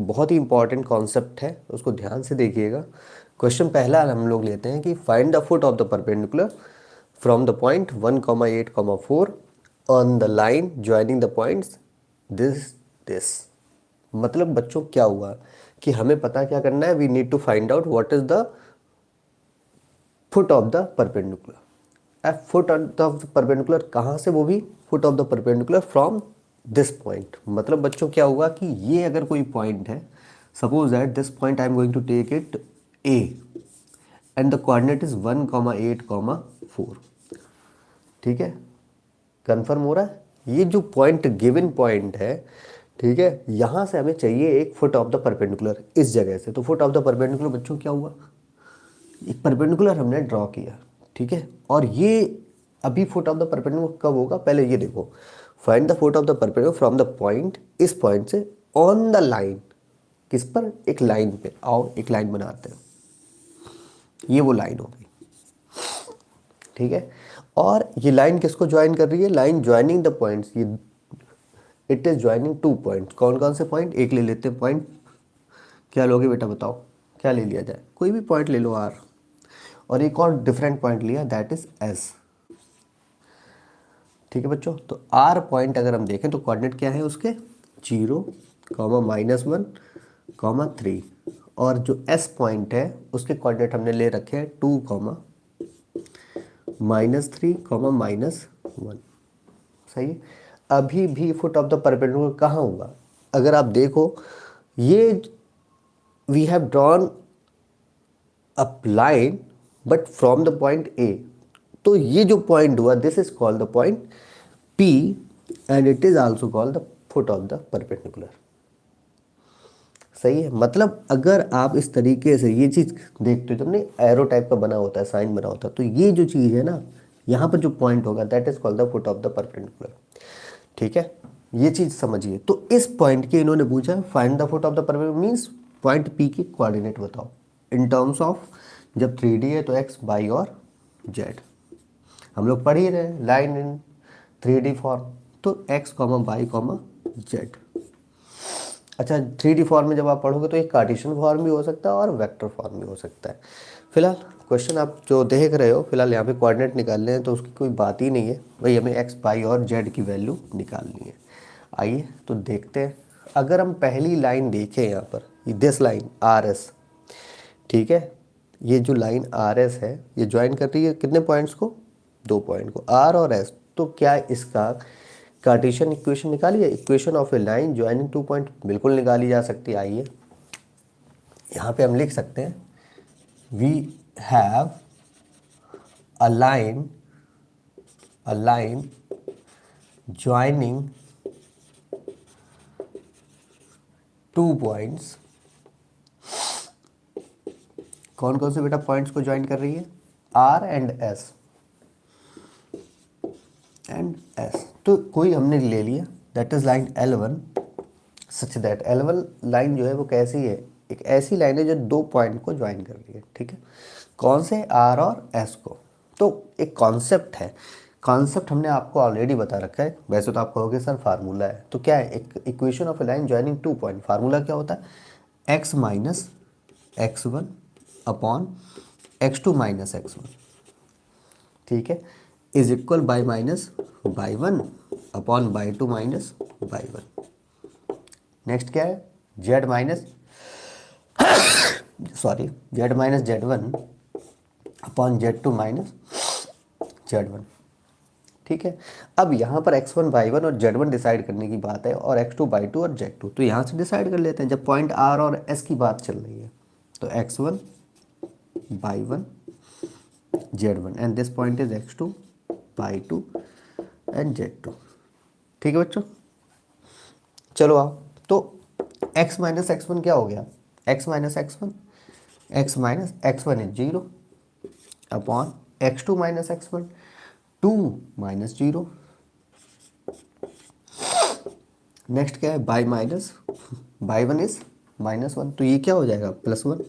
बहुत ही important concept है, उसको ध्यान से देखिएगा। क्वेश्चन पहला हम लोग लेते हैं कि find the foot of the perpendicular from the point 1,8,4 on the line joining the points this. मतलब बच्चों क्या हुआ कि हमें पता क्या करना है, we need to find out what is the foot of the perpendicular. F foot of the perpendicular कहाँ से, वो भी foot of the perpendicular from this point. मतलब बच्चों क्या हुआ कि ये अगर कोई पॉइंट है, suppose that this point I am going to take it A and the coordinate is 1,8,4। ठीक है, कंफर्म हो रहा है। ये जो पॉइंट गिवन पॉइंट है, ठीक है, यहाँ से हमें चाहिए एक फुट ऑफ द परपेंडिकुलर इस जगह से। तो फुट ऑफ द परपेंडिकुलर बच्चों क्या हुआ, एक परपेंडिकुलर हमने ड्रॉ किया, ठीक है। और ये अभी फुट ऑफ द परपेंडिकुलर कब होगा, पहले ये देखो, find the foot of the perpendicular from the point, इस पॉइंट से ऑन द लाइन, किस पर, एक लाइन पे। आओ एक लाइन बनाते हैं, ये वो लाइन हो गई, ठीक है। और ये लाइन किसको ज्वाइन कर रही है, लाइन ज्वाइनिंग द पॉइंट्स, ये it is joining two points. कौन कौन से पॉइंट, एक ले लेते हैं पॉइंट, क्या लोगे बेटा बताओ, क्या ले लिया जाए, कोई भी पॉइंट ले लो आर, और एक और डिफरेंट पॉइंट लिया दैट इज एस। ठीक है बच्चों, तो आर पॉइंट अगर हम देखें तो कोऑर्डिनेट क्या है उसके, 0, -1, -3। और जो एस पॉइंट है उसके कोऑर्डिनेट हमने ले रखे हैं 2, -3, -1। सही है। अभी भी फुट ऑफ द परपेंडिकुलर कहाँ होगा, अगर आप देखो, ये we have drawn a line but from the point A. तो ये जो पॉइंट हुआ, this is called the point P and it is also called the foot of the perpendicular. सही है। मतलब अगर आप इस तरीके से ये चीज देखते हो, तुमने एरो टाइप का बना होता है, साइन बना होता है, तो ये जो चीज है ना, यहाँ पर जो पॉइंट होगा that is called the foot of the perpendicular. ठीक है, ये चीज समझिए। तो इस पॉइंट के इन्होंने पूछा find the foot of the perpendicular, means point P के कोऑर्डिनेट बताओ इन टर्म्स ऑफ, जब 3D है तो एक्स वाई और जेड। हम लोग पढ़ ही रहे हैं लाइन इन 3D फॉर्म, तो X comma Y comma Z. अच्छा, 3D फॉर्म में जब आप पढ़ोगे तो एक कार्टेशियन फॉर्म भी हो सकता है और वेक्टर फॉर्म भी हो सकता है। फिलहाल क्वेश्चन आप जो देख रहे हो, फिलहाल यहाँ पे कोऑर्डिनेट निकालने हैं, तो उसकी कोई बात ही नहीं है भाई, हमें एक्स वाई और जेड की वैल्यू निकालनी है। आइए तो देखते हैं। अगर हम पहली लाइन देखें यहाँ पर, दिस लाइन आर एस, ठीक है, ये जो लाइन आर एस है ये ज्वाइन कर रही है कितने पॉइंट्स को, 2 पॉइंट को, आर और एस। तो क्या इसका कार्टेशियन इक्वेशन निकालिए, equation of A line joining 2 point, बिल्कुल निकाली जा सकती है। आइए यहाँ पे हम लिख सकते हैं, we have a line joining 2 points. कौन कौन से बेटा पॉइंट्स को ज्वाइन कर रही है, आर एंड एस, तो कोई हमने ले लिया that is line L1, such that L1 line जो है वो कैसी है, एक ऐसी लाइन है जो 2 पॉइंट को ज्वाइन कर रही है। ठीक है, कौन से, आर और एस को। तो एक कॉन्सेप्ट है, कॉन्सेप्ट हमने आपको ऑलरेडी बता रखा है। वैसे तो आप कहोगे सर फार्मूला है, तो क्या है, एक equation of A line joining 2 point, formula क्या होता है, x minus x1 upon x2 minus x1, ठीक है, is equal y minus y 1 upon y 2 minus y 1। Next क्या है, z minus sorry z minus z one upon z two minus z one. ठीक है, अब यहाँ पर x1 y1 और z1 डिसाइड करने की बात है, और x2 y2 और z2, तो यहाँ से डिसाइड कर लेते हैं जब पॉइंट r और s की बात चल रही है। तो x1 y1 z1 and this point is x2 y2 and z2। ठीक है बच्चों, चलो आओ, तो x माइनस x1 क्या हो गया, x minus x1, x minus x1 is 0 upon x2 minus x1, 2 minus 0। Next क्या है, बाई माइनस बाई 1 इज -1, तो ये क्या हो जाएगा +1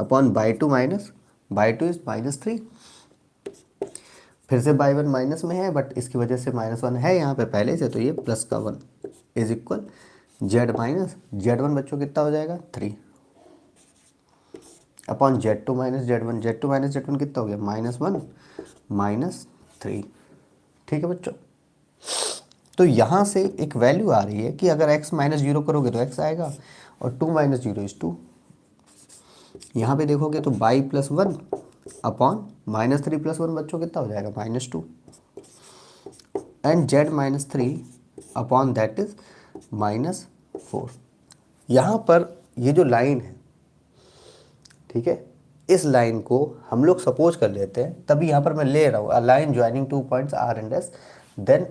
upon y 2 minus by 2 is -3। फिर से बाई 1 माइनस में है बट इसकी वजह से -1 है यहाँ पे पहले से, तो ये प्लस का 1 is equal Z minus Z one बच्चों कितना हो जाएगा 3 upon Z two minus Z one, Z two minus Z one कितना हो गया -1 -3। ठीक है बच्चों, तो यहाँ से एक वैल्यू आ रही है कि अगर x -0 करोगे तो x आएगा और 2 - 0 इज 2। यहाँ पे देखोगे तो बाई प्लस वन अपॉन -3 + 1 बच्चों कितना हो जाएगा -2 and Z -3 upon that is -4। यहाँ पर ये जो लाइन है, ठीक है, इस लाइन को हम लोग सपोज कर लेते हैं, तभी यहाँ पर मैं ले रहा हूँ a line joining 2 points R and S, then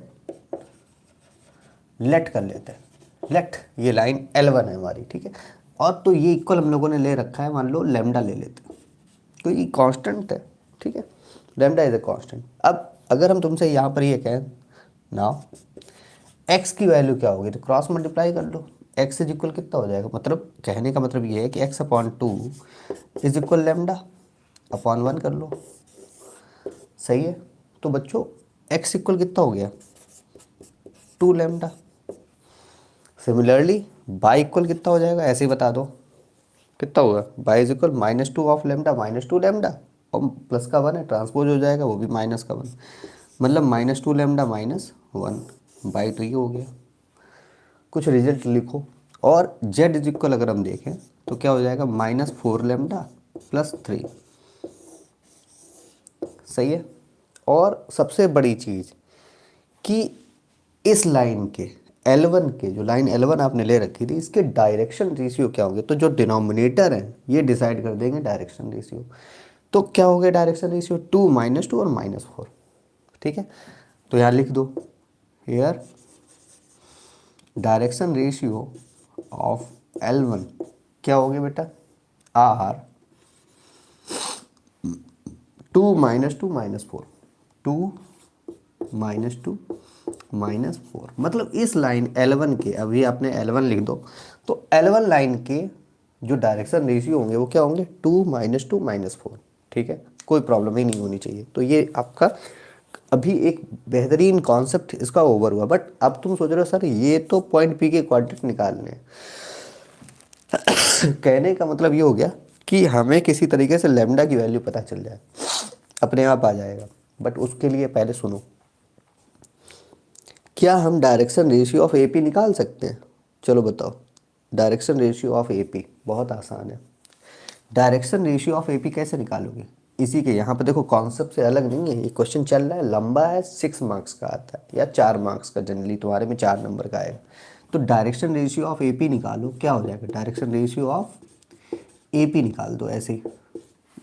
let कर लेते हैं, लेट ये लाइन L1 है हमारी, ठीक है, और तो ये इक्वल हम लोगों ने ले रखा है, मान लो लैम्डा ले लेते हैं, तो ये कांस्टेंट है, ठीक है, लैम्डा इज अ कांस्टेंट। अब अगर हम तुमसे यहाँ पर ये कहें नाउ x की वैल्यू क्या होगी, तो क्रॉस मल्टीप्लाई कर लो, x इज इक्वल कितना हो जाएगा, मतलब कहने का मतलब ये है कि x/2 is equal lambda upon 1 कर लो, सही है। तो बच्चों x इक्वल कितना हो गया 2 लैम्डा। सिमिलरली बाई इक्वल कितना हो जाएगा, ऐसे ही बता दो कितना होगा, by is equal -2 of lambda -2 lambda और प्लस का 1 है, ट्रांसपोज हो जाएगा वो भी माइनस का 1, मतलब -2 लैम्डा -1 बाई, तो ये हो गया। कुछ रिजल्ट लिखो, और z इज इक्वल अगर हम देखें तो क्या हो जाएगा -4 लैम्डा प्लस 3, सही है। और सबसे बड़ी चीज़ कि इस लाइन के L1 के, जो लाइन L1 आपने ले रखी थी, इसके डायरेक्शन रेशियो क्या होंगे, तो जो डिनोमिनेटर है ये डिसाइड कर देंगे डायरेक्शन रेशियो। तो क्या हो गया डायरेक्शन रेशियो 2 -2 और -4, ठीक है। तो यहाँ लिख दो hair direction ratio of L1 क्या हो गया बेटा R 2 -2 -4, 2 -2 -4, मतलब इस लाइन L1 के, अभी आपने L1 लिख दो, तो L1 लाइन के जो डायरेक्शन रेशियो होंगे वो क्या होंगे 2 -2 -4, ठीक है, कोई प्रॉब्लम ही नहीं होनी चाहिए। तो ये आपका अभी एक बेहतरीन कॉन्सेप्ट इसका ओवर हुआ। बट अब तुम सोच रहे हो सर ये तो पॉइंट पी के क्वाड्रेटिक निकालने हैं। कहने का मतलब ये हो गया कि हमें किसी तरीके से लैम्डा की वैल्यू पता चल जाए, अपने आप आ जाएगा। बट उसके लिए पहले सुनो, क्या हम डायरेक्शन रेशियो ऑफ एपी निकाल सकते हैं? चलो बताओ, डायरेक्शन रेशियो ऑफ एपी बहुत आसान है। डायरेक्शन रेशियो ऑफ एपी कैसे निकालोगे? इसी के यहाँ पर देखो, कॉन्सेप्ट से अलग नहीं है, ये क्वेश्चन चल रहा है, लंबा है, 6 मार्क्स का आता है या 4 मार्क्स का, जनरली तुम्हारे में 4 नंबर का आएगा। तो डायरेक्शन रेशियो ऑफ एपी निकालो, क्या हो जाएगा, डायरेक्शन रेशियो ऑफ एपी निकाल दो ऐसे ही।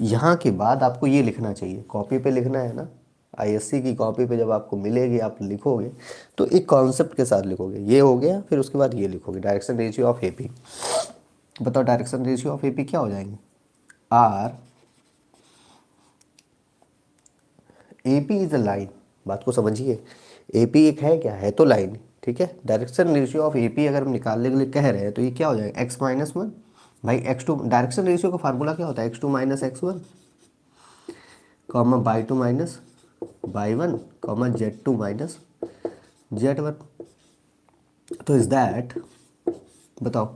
यहाँ के बाद आपको ये लिखना चाहिए, कॉपी पे लिखना है ना, आईएससी की कॉपी पे जब आपको मिलेगी आप लिखोगे तो एक कॉन्सेप्ट के साथ लिखोगे, ये हो गया, फिर उसके बाद ये लिखोगे डायरेक्शन रेशियो ऑफ एपी। बताओ डायरेक्शन रेशियो ऑफ एपी क्या हो जाएंगे, are AP is a line, बात को समझिए, एपी एक है क्या, है तो लाइन, ठीक है। डायरेक्शन रेशियो ऑफ एपी अगर हम निकालने के लिए कह रहे हैं तो ये क्या हो जाएगा x-1, भाई x2, डायरेक्शन रेशियो का फार्मूला क्या होता है x2 - x1 comma y2 minus y1 comma z2 minus z1। तो इज दैट, बताओ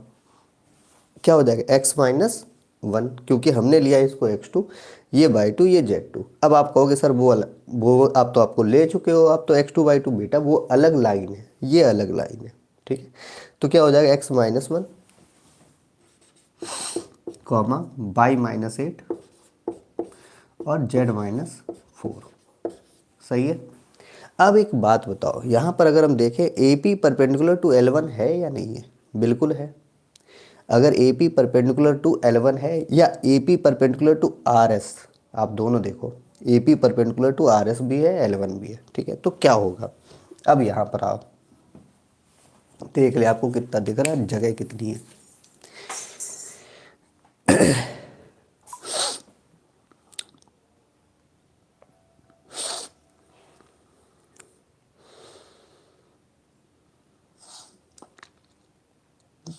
क्या हो जाएगा x-1, क्योंकि हमने लिया इसको x2, ये y2 ये z2। अब आप कहोगे सर वो अलग, वो आप तो आपको ले चुके हो, आप तो x2 y2 बेटा वो अलग लाइन है, ये अलग लाइन है, ठीक है। तो क्या हो जाएगा x-1 कॉमा y-8 और z-4, सही है। अब एक बात बताओ, यहाँ पर अगर हम देखें AP परपेंडिकुलर टू L1 है या नहीं है? बिल्कुल है। अगर AP परपेंडिकुलर टू L1 है या AP परपेंडिकुलर टू RS, आप दोनों देखो, AP परपेंडिकुलर टू RS भी है L1 भी है, ठीक है। तो क्या होगा, अब यहाँ पर आओ देख ले, आपको कितना दिख रहा है, जगह कितनी है।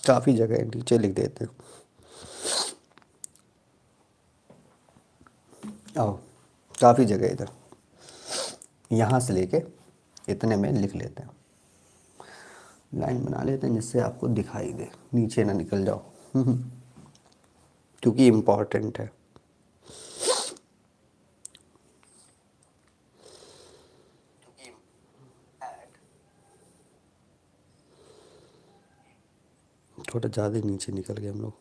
काफ़ी जगह है, नीचे लिख देते हैं। आओ, काफ़ी जगह इधर, यहाँ से लेके इतने में लिख लेते हैं। लाइन बना लेते हैं जिससे आपको दिखाई दे, नीचे ना निकल जाओ क्योंकि इम्पॉर्टेंट है। थोड़ा ज़्यादा नीचे निकल गए हम लोग।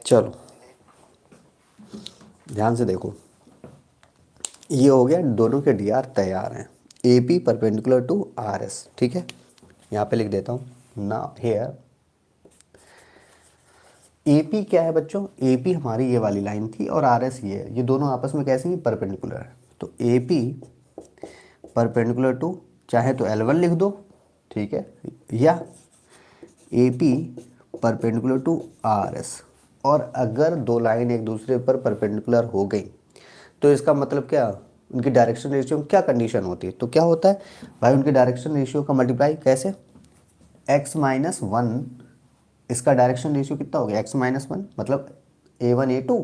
चलो ध्यान से देखो, ये हो गया, दोनों के डी आर तैयार हैं। A P perpendicular to R S, ठीक है, यहाँ पे लिख देता हूँ ना हेयर। ए पी क्या है बच्चों, ए पी हमारी ये वाली लाइन थी और आर एस ये है, ये दोनों आपस में कैसे हैं, परपेंडिकुलर है। तो ए पी परपेंडिकुलर टू, चाहे तो L1 लिख दो, ठीक है, या A P perpendicular to R S. और अगर दो लाइन एक दूसरे पर परपेंडिकुलर हो गई तो इसका मतलब क्या, उनकी डायरेक्शन रेशियो में क्या कंडीशन होती है, तो क्या होता है भाई, उनकी डायरेक्शन रेशियो का मल्टीप्लाई कैसे, x-1, इसका डायरेक्शन रेशियो कितना हो गया, x-1, मतलब A1 A2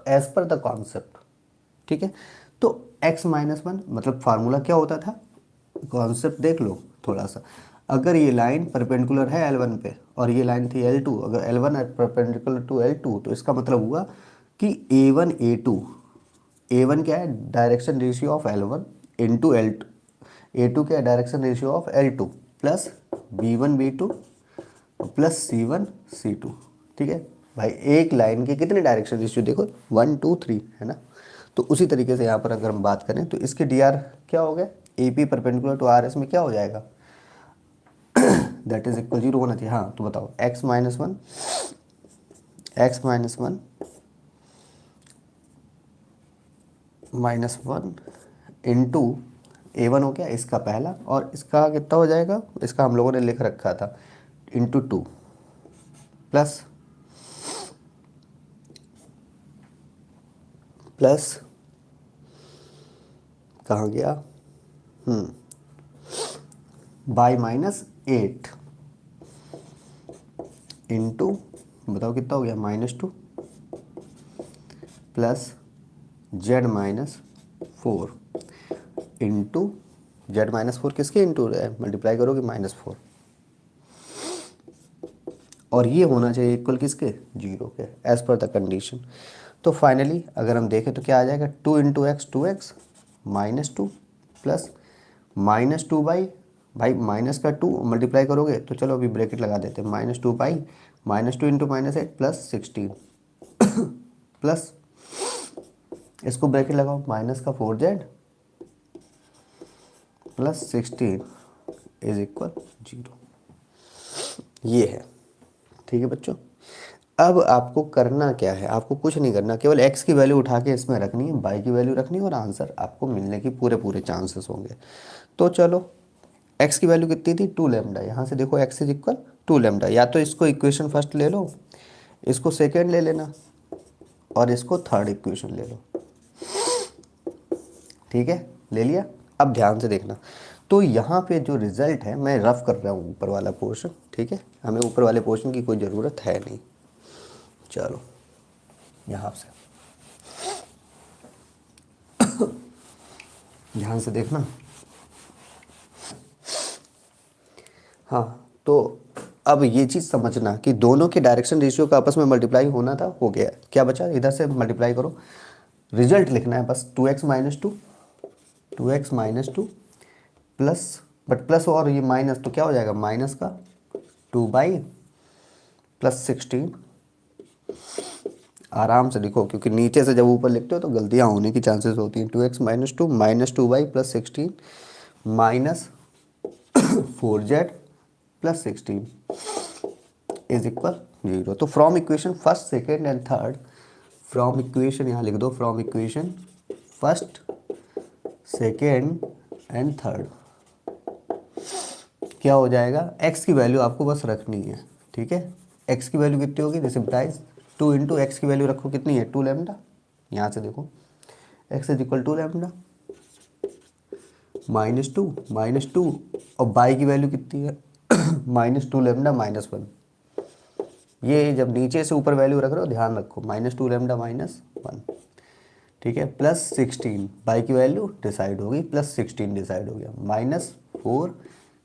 as per the concept, ठीक है। तो x-1 मतलब फार्मूला क्या होता था, कॉन्सेप्ट देख लो थोड़ा सा। अगर ये लाइन परपेंडिकुलर है L1 पे और ये लाइन थी L2, अगर L1 परपेंडिकुलर टू L2 तो इसका मतलब हुआ कि A1 A2, A1 क्या है, direction ratio of L1 into L2, A2 क्या है, direction ratio of L2 plus B1 B2 plus C1 C2, ठीक है भाई। एक लाइन के कितने डायरेक्शन रेशियो देखो, 1 2 3 है ना। तो उसी तरीके से यहाँ पर अगर हम बात करें तो इसके डी आर क्या हो गया, A P perpendicular to R S में क्या हो जाएगा, दैट इज इक्वल 0 होना चाहिए। हाँ तो बताओ, x-1 -1 इंटू A1 हो गया इसका पहला, और इसका कितना हो जाएगा, इसका हम लोगों ने लिख रखा था इंटू 2 प्लस कहाँ गया, बाई -8 इंटू, बताओ कितना हो गया, -2 प्लस Z-4 इंटू Z-4 किसके इंटू है, मल्टीप्लाई करोगे -4, और ये होना चाहिए इक्वल किसके, 0 के, एज पर द कंडीशन। तो फाइनली अगर हम देखें तो क्या आ जाएगा, 2 into x 2x -2 plus -2 by, भाई माइनस का 2 मल्टीप्लाई करोगे तो चलो अभी ब्रैकेट लगा देते हैं, -2 बाई -2 इंटू -8 प्लस 16 प्लस इसको ब्रैकेट लगाओ, माइनस का 4z प्लस 16 इज इक्वल 0, ये है, ठीक है बच्चों। अब आपको करना क्या है, आपको कुछ नहीं करना, केवल x की वैल्यू उठा के इसमें रखनी है, y की वैल्यू रखनी है और आंसर आपको मिलने की पूरे चांसेस होंगे। तो चलो x की वैल्यू कितनी थी, 2 लैम्डा, यहाँ से देखो x इज इक्वल 2 लैम्डा, या तो इसको इक्वेशन फर्स्ट ले लो, इसको सेकेंड ले लेना और इसको थर्ड इक्वेशन ले लो, ठीक है, ले लिया। अब ध्यान से देखना, तो यहाँ पे जो रिजल्ट है, मैं रफ कर रहा हूँ ऊपर वाला पोर्शन, ठीक है, हमें ऊपर वाले पोर्शन की कोई ज़रूरत है नहीं। चलो यहाँ से ध्यान से देखना। हाँ तो अब ये चीज़ समझना कि दोनों के डायरेक्शन रेशियो का आपस में मल्टीप्लाई होना था, हो गया, क्या बचा, इधर से मल्टीप्लाई करो, रिजल्ट लिखना है बस, 2x-2 प्लस, बट प्लस और ये माइनस तो क्या हो जाएगा, माइनस का 2 बाई प्लस 16, आराम से लिखो क्योंकि नीचे से जब ऊपर लिखते हो तो गलतियाँ होने की चांसेस होती हैं। 2x-2 -2 by plus 16 minus 4z plus 16 is equal 0। तो from equation first second and third, from equation यहाँ लिख दो, from equation first second and third क्या हो जाएगा, x की वैल्यू आपको बस रखनी है, ठीक है। x की वैल्यू कितनी होगी, रिसिप्टाइज 2 इंटू एक्स की वैल्यू रखो कितनी है, 2 लैम्डा, यहाँ से देखो x इज इक्वल 2 लैम्डा -2 और y की वैल्यू कितनी है -2 लैम्डा -1, ये जब नीचे से ऊपर वैल्यू रख रहे हो ध्यान रखो, -2 लैम्डा -1, ठीक है, +16 बाई की वैल्यू डिसाइड होगी, +16 डिसाइड हो गया, -4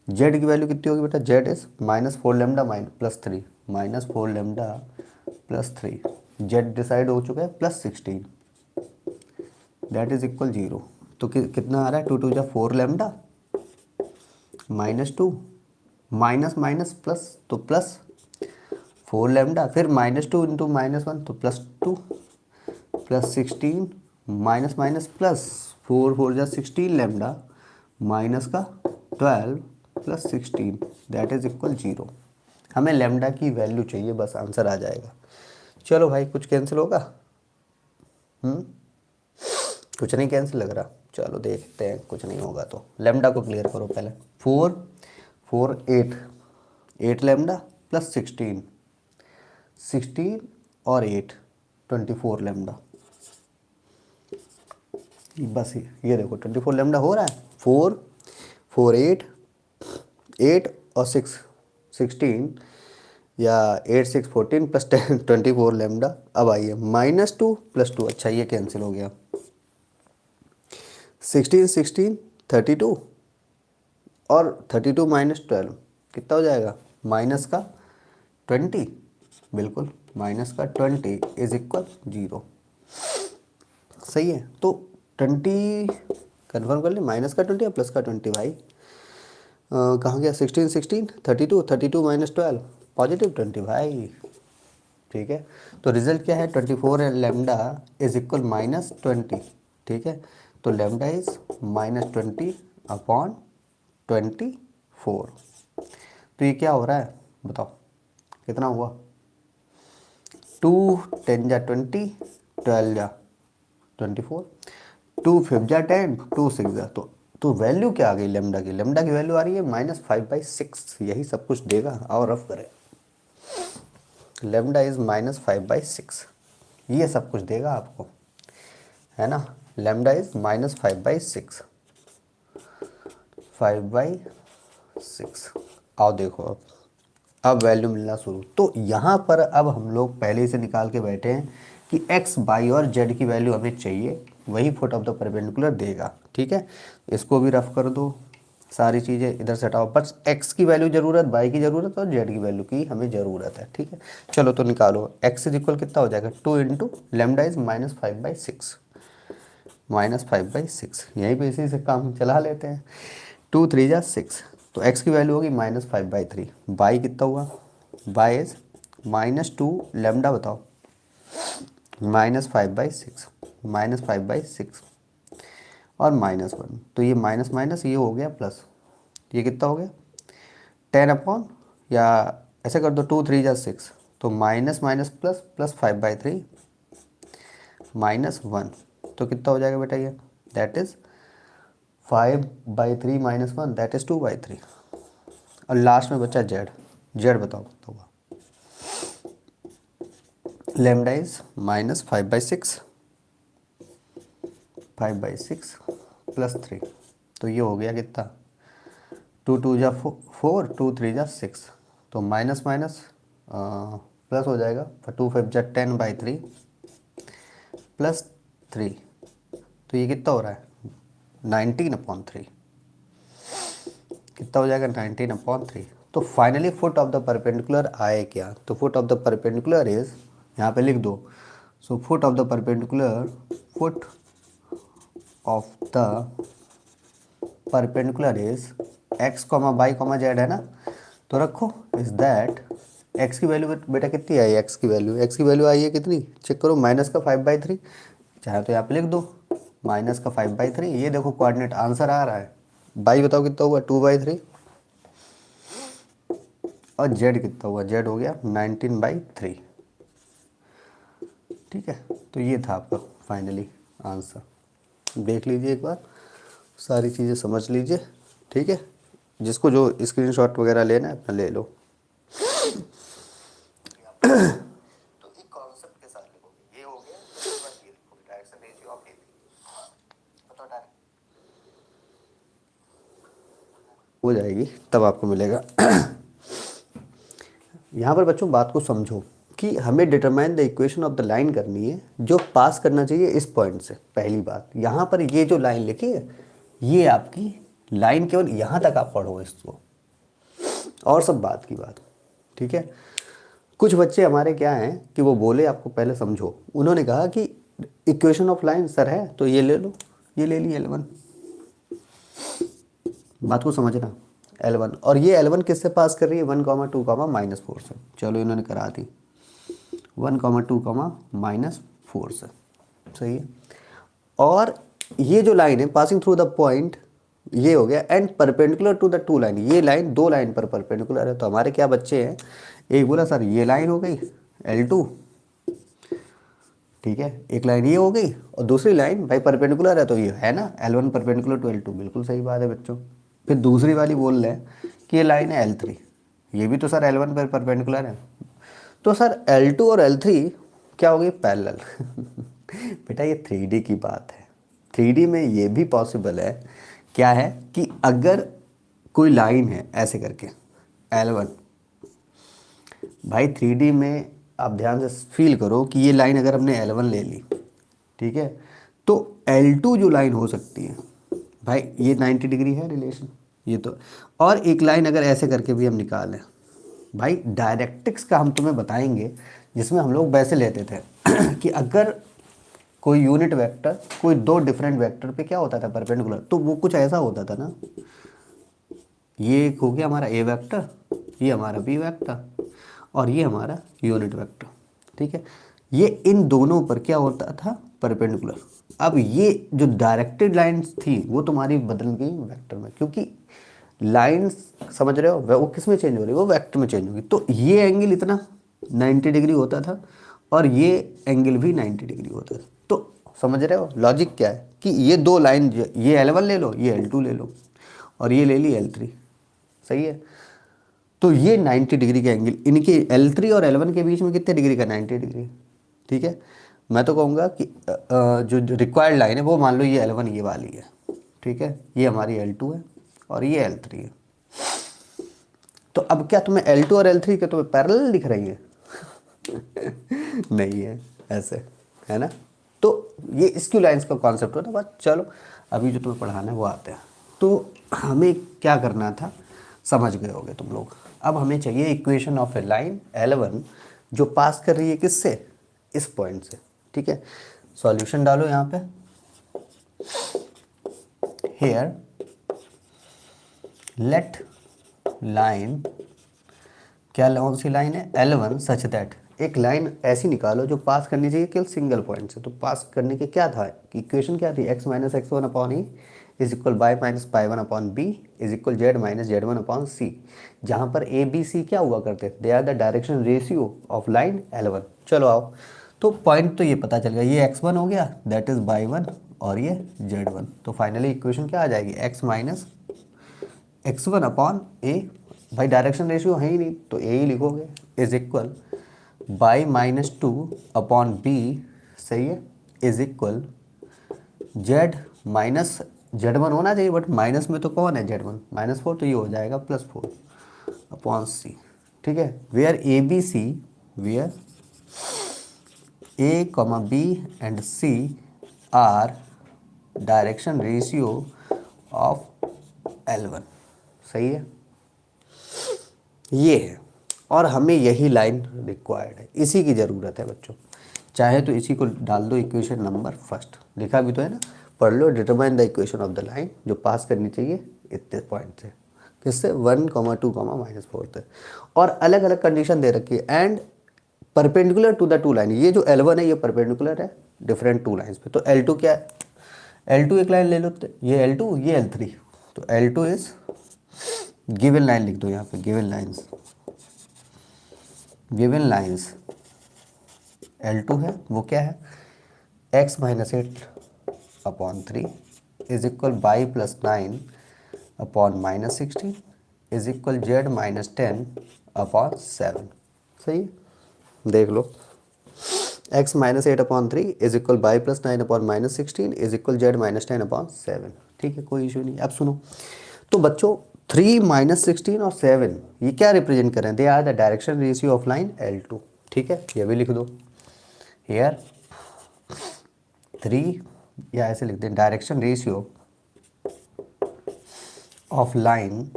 जेड की वैल्यू कितनी होगी बेटा, Z is -4 lambda +3, -4 lambda +3, Z decide हो चुका है, +16 दैट इज इक्वल 0। तो कितना आ रहा है, 2 2 जा 4 लैम्डा -2 माइनस माइनस प्लस तो प्लस 4 लैम्डा, फिर -2 इंटू -1 तो +2 +16 माइनस माइनस प्लस 4 4 जा 16 लैम्डा माइनस का 12 +16 दैट इज इक्वल 0। हमें लैम्डा की वैल्यू चाहिए, बस आंसर आ जाएगा। चलो भाई कुछ कैंसिल होगा? कुछ नहीं कैंसिल लग रहा, चलो देखते हैं, कुछ नहीं होगा तो लैम्डा को क्लियर करो पहले। 4 4 8 लैम्डा +16 16 और 8 24 लैम्डा, बस ये देखो 24 लैम्डा हो रहा है। 4 4 8 8 और 6 16 या 8 6 14 +10 24 लैम्डा। अब आइए -2 +2, अच्छा ये कैंसिल हो गया। 16 16 32 और 32 -12 कितना हो जाएगा, माइनस का 20, बिल्कुल माइनस का 20 इज इक्वल 0। सही है, तो 20 कन्फर्म कर ले, -20 या +20 भाई, कहाँ गया, 16 16 32 32 -12 +20 भाई, ठीक है। तो रिजल्ट क्या है, 24 लैम्डा इज इक्वल -20, ठीक है। तो लैम्डा इज -20 अपॉन 24। तो ये क्या हो रहा है बताओ, कितना हुआ, 2 10 जा 20, 12 जा 24, 2 5 जा 10, 2 6 जा, तो वैल्यू क्या आ गई लेमडा की, लेमडा की वैल्यू आ रही है -5/6, यही सब कुछ देगा। और रफ करें, लेमडा इज -5/6, ये सब कुछ देगा आपको, है ना। Lambda is -5/6, 5/6। आओ देखो अब वैल्यू मिलना शुरू। तो यहाँ पर अब हम लोग पहले से निकाल के बैठे हैं कि x, y और z की वैल्यू हमें चाहिए, वही फुट ऑफ द परपेंडिकुलर देगा, ठीक है। इसको भी रफ कर दो, सारी चीज़ें इधर से हटाओ, बस x की वैल्यू ज़रूरत, y की ज़रूरत और z की वैल्यू की हमें ज़रूरत है, ठीक है। चलो तो निकालो, x इज इक्वल कितना हो जाएगा, 2 इंटू लेमडा इज -5/6, -5/6, यहीं पे इसी से काम चला लेते हैं। 2 3 जा 6, तो x की वैल्यू होगी -5/3, y कितना हुआ, y इज -2 लेमडा बताओ, -5/6, -5/6 और -1, तो ये माइनस माइनस ये हो गया प्लस, ये कितना हो गया 10 अपॉन, या ऐसे कर दो 2 3 जा 6, तो माइनस माइनस प्लस प्लस 5/3 -1, तो कितना हो जाएगा बेटा ये, दैट इज 5/3 -1 दैट इज 2/3। और लास्ट में बचा जेड, जेड बताओ कितना हुआ, लेमडा इज -5/6, 5/6 +3, तो ये हो गया कितना, 2 2 जा 4, 2 3 जा 6, तो माइनस माइनस प्लस हो जाएगा, 2 5 जा 10/3 +3, तो ये कितना हो रहा है 19/3, कितना हो जाएगा 19/3। तो finally foot of the perpendicular आए क्या, तो foot of the perpendicular is, यहाँ पे लिख दो, so foot of the perpendicular, foot of the perpendicular is x, y, z है ना, तो रखो इज दैट x की वैल्यू बेटा कितनी आई, x की वैल्यू आई है कितनी, चेक करो, -5/3, चाहे तो यहाँ पे लिख दो -5/3, ये देखो कोऑर्डिनेट आंसर आ रहा है, बाई बताओ कितना हुआ 2/3, और z कितना हुआ, z हो गया 19/3, ठीक है। तो ये था आपका फाइनली आंसर, देख लीजिए एक बार, सारी चीज़ें समझ लीजिए, ठीक है। जिसको जो स्क्रीनशॉट वगैरह लेना है अपना ले लो। तो एक कॉन्सेप्ट के साथ लिखोगे, ये हो गया, उसके बाद ये लिखोगे, डायरेक्शन रेशियो ऑफ AB, बताओ डायरेक्ट हो जाएगी, तब आपको मिलेगा। यहाँ पर बच्चों बात को समझो, कि हमें determine the equation of the line करनी है जो पास करना चाहिए इस पॉइंट से। पहली बात, यहाँ पर ये जो लाइन लिखी है ये आपकी लाइन केवल यहाँ तक आप पढ़ो इसको, और सब बात की बात, ठीक है। कुछ बच्चे हमारे क्या हैं कि वो बोले आपको पहले समझो, उन्होंने कहा कि इक्वेशन ऑफ लाइन सर है तो ये ले लो, ये ले ली L1, बात को समझना L1, और ये L1 किससे पास कर रही है 1, 2, -4 से। चलो इन्होंने करा दी 1, 2, -4 से, सही है। और ये जो लाइन है पासिंग थ्रू द पॉइंट, ये हो गया and perpendicular to the two line, ये लाइन दो लाइन पर परपेंडिकुलर है। तो हमारे क्या बच्चे हैं, एक बोला सर ये लाइन हो गई L2, ठीक है, एक लाइन ये हो गई और दूसरी लाइन भाई परपेंडिकुलर है तो ये है ना L1 परपेंडिकुलर टू L2, बिल्कुल सही बात है बच्चों। फिर दूसरी वाली बोल रहे हैं कि ये लाइन है L3, ये भी तो सर L1 पर परपेंडिकुलर है, तो सर L2 और L3 क्या हो गई पैरेलल। बेटा ये 3D की बात है, 3D में ये भी पॉसिबल है, क्या है कि अगर कोई लाइन है ऐसे करके L1, भाई 3D में आप ध्यान से फील करो कि ये लाइन अगर हमने L1 ले ली, ठीक है, तो L2 जो लाइन हो सकती है भाई ये 90 डिग्री है रिलेशन, ये तो, और एक लाइन अगर ऐसे करके भी हम निकालें, भाई डायरेक्टिक्स का हम तुम्हें बताएंगे जिसमें हम लोग वैसे लेते थे कि अगर कोई यूनिट वेक्टर कोई दो डिफरेंट वेक्टर पे क्या होता था परपेंडिकुलर, तो वो कुछ ऐसा होता था ना, ये एक हो गया हमारा ए वेक्टर, ये हमारा बी वेक्टर और ये हमारा यूनिट वेक्टर, ठीक है, ये इन दोनों पर क्या होता था परपेंडिकुलर। अब ये जो डायरेक्टेड लाइंस थी वो तुम्हारी बदल गई वेक्टर में, क्योंकि लाइंस समझ रहे हो वो किस में चेंज हो रही है, वो वेक्टर में चेंज होगी। तो ये एंगल इतना 90 डिग्री होता था और ये एंगल भी 90 डिग्री होता था। तो समझ रहे हो लॉजिक क्या है कि ये दो लाइन, ये L1 ले लो, ये L2 ले लो और ये ले ली L3, सही है। तो ये 90 डिग्री का एंगल, इनके L3 और L1 के बीच में कितने डिग्री का 90 डिग्री, ठीक है। मैं तो कहूँगा कि जो रिक्वायर्ड लाइन है वो मान लो ये L1 ये वाली है, ठीक है, ये हमारी L2 है और ये L3 है। तो अब क्या तुम्हें L2 और L3 के तुम्हें पैरेलल दिख रही है? नहीं है, ऐसे है ना। तो ये स्क्यू लाइंस का कॉन्सेप्ट होता है। बस चलो अभी जो तुम्हें पढ़ाना है वो आते हैं। तो हमें क्या करना था समझ गए होगे तुम लोग। अब हमें चाहिए equation of A line L1 जो पास कर रही है किससे, इस पॉइंट से, ठीक है। सॉल्यूशन डालो यहाँ पे, हेयर लेट लाइन, क्या कौन सी लाइन है L1 सच दैट, एक लाइन ऐसी निकालो जो पास करनी चाहिए केवल सिंगल पॉइंट से। तो पास करने के क्या था कि इक्वेशन क्या थी, x minus x1 upon e is equal y minus pi one upon b is equal Z minus Z one upon c, जहाँ पर ए बी सी क्या हुआ करते they are the direction ratio of line L1। चलो आओ, तो point तो ये पता चल गया, ये x1 हो गया दैट इज बाई वन और ये z1। तो फाइनली इक्वेशन क्या आ जाएगी x माइनस x1 अपॉन ए, भाई डायरेक्शन रेशियो है ही नहीं तो ए ही लिखोगे, is equal y minus 2 upon B, सही है, is equal Z minus z1 होना चाहिए बट माइनस में तो कौन है z1 -4, तो ये हो जाएगा +4 अपॉन सी, ठीक है। Where A B C, where A comma B and C are direction ratio of L1, सही है, ये है। और हमें यही लाइन रिक्वायर्ड है, इसी की ज़रूरत है बच्चों। चाहे तो इसी को डाल दो इक्वेशन नंबर फर्स्ट, लिखा भी तो है ना, पढ़ लो, determine the equation of the line जो पास करनी चाहिए इतने पॉइंट से, किससे 1, 2, -4 से, और अलग अलग कंडीशन दे रखी है and perpendicular to the two line. ये जो L1 है ये परपेंडिकुलर है डिफरेंट टू लाइन्स पे। तो L2 क्या है, L2 एक लाइन ले लो, ये L2 ये L3, तो L2 इज गिवन लाइन लिख दो यहाँ पे, गिवन लाइन्स L2 है, वो क्या है x minus 8 upon 3 is equal by plus 9 upon minus 16 is equal Z minus 10 upon 7, सही है। देख लो x minus 8 upon 3 is equal by plus 9 upon minus 16 is equal Z minus 10 upon 7, ठीक है, कोई इशू नहीं। अब सुनो, तो बच्चों 3, -16 और 7 ये क्या रिप्रेजेंट कर रहे हैं, they are the direction ratio of line L2, ठीक है, ये भी लिख दो। हेयर 3, या ऐसे लिख दें, direction ratio of line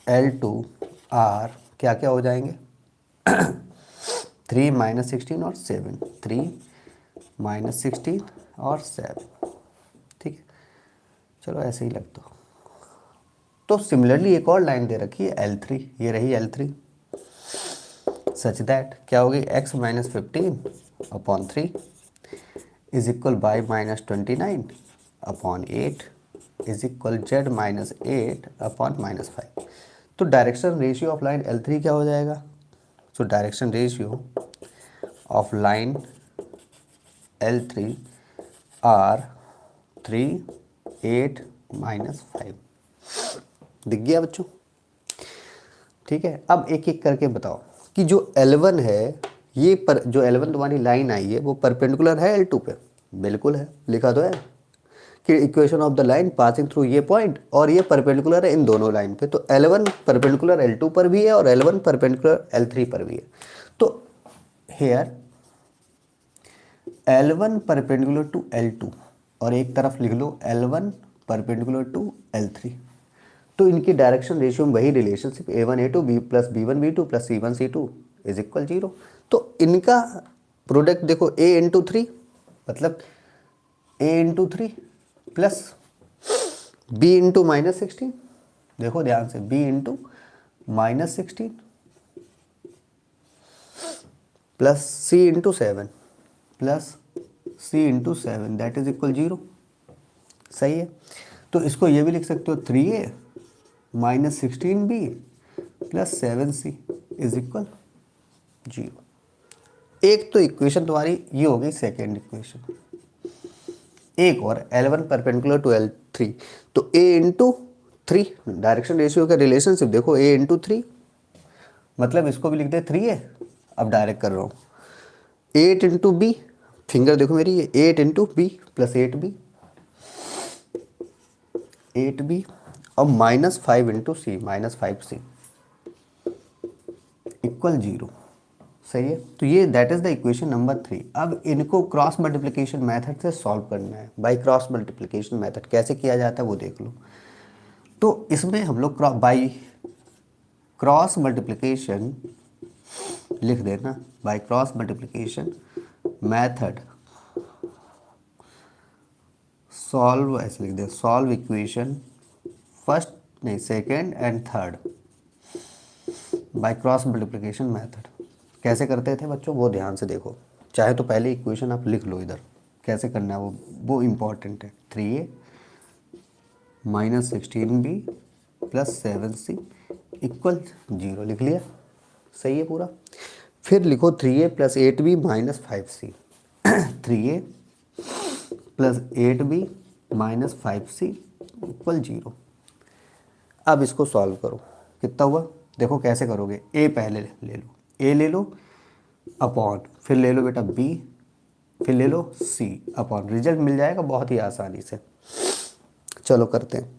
L2 R क्या क्या हो जाएंगे 3 माइनस 16 और 7, 3 माइनस 16 और 7, ठीक है। चलो ऐसे ही लग दो। तो सिमिलरली एक और लाइन दे रखी है L3, ये रही L3, सच दैट क्या होगी x minus 15 upon 3 is equal y minus 29 upon 8 is equal z minus 8 upon minus 5। तो direction ratio of line L3 क्या हो जाएगा? So direction ratio of line L3 are 3 8 minus 5। दिख गया बच्चों? ठीक है, अब एक एक करके बताओ कि जो L1 है, ये पर जो L1 तुम्हारी लाइन आई है वो परपेंडिकुलर है L2 पे? बिल्कुल है, लिखा तो है कि equation of the line passing through ये पॉइंट, और ये परपेंडिकुलर है इन दोनों लाइन पे। तो L1 परपेंडिकुलर L2 पर भी है और L1 परपेंडिकुलर L3 पर भी है। तो hair L1 perpendicular to L2 और एक तरफ लिख लो L1 परपेंडिकुलर टू L3। तो इनकी डायरेक्शन रेशियो में वही relationship A1 A2 B plus B1 B2 plus C1 C2 is equal 0। तो इनका प्रोडक्ट देखो A इंटू 3 मतलब A into 3 plus B into minus 16, देखो ध्यान से, B into minus 16 plus C into 7 plus C into 7 that is equal 0। सही है, तो इसको ये भी लिख सकते हो 3A minus 16B plus 7C is equal 0। एक तो इक्वेशन तुम्हारी ये हो गई सेकेंड इक्वेशन। एक और L1 परपेंडिकुलर टू L3, तो A इंटू 3 डायरेक्शन रेशियो का रिलेशनशिप देखो, A इंटू 3 मतलब इसको भी लिख दे 3A। अब डायरेक्ट कर रहा हूँ 8 इंटू बी, फिंगर देखो मेरी, ये 8 into B plus 8B 8B और माइनस 5 इंटू सी माइनस 5C इक्वल 0। सही है, तो ये that is the equation number 3। अब इनको क्रॉस मल्टीप्लिकेशन मेथड से सॉल्व करना है। बाय क्रॉस मल्टीप्लिकेशन मेथड कैसे किया जाता है वो देख लो। तो इसमें हम लोग बाय क्रॉस मल्टीप्लिकेशन लिख देना, by cross multiplication method solve, ऐसे लिख दे, सॉल्व इक्वेशन फर्स्ट नहीं second and third by cross multiplication method. कैसे करते थे बच्चों वो ध्यान से देखो, चाहे तो पहले इक्वेशन आप लिख लो इधर, कैसे करना है वो इम्पॉर्टेंट है। 3A minus 16B plus 7C equal 0 लिख लिया, सही है पूरा। फिर लिखो 3A plus 8B minus 5C 3A plus 8B minus 5C equal 0। अब इसको सॉल्व करो, कितना हुआ देखो कैसे करोगे। A पहले ले लो, A ले लो अपॉन, फिर ले लो बेटा B, फिर ले लो C अपॉन, रिजल्ट मिल जाएगा बहुत ही आसानी से। चलो करते हैं,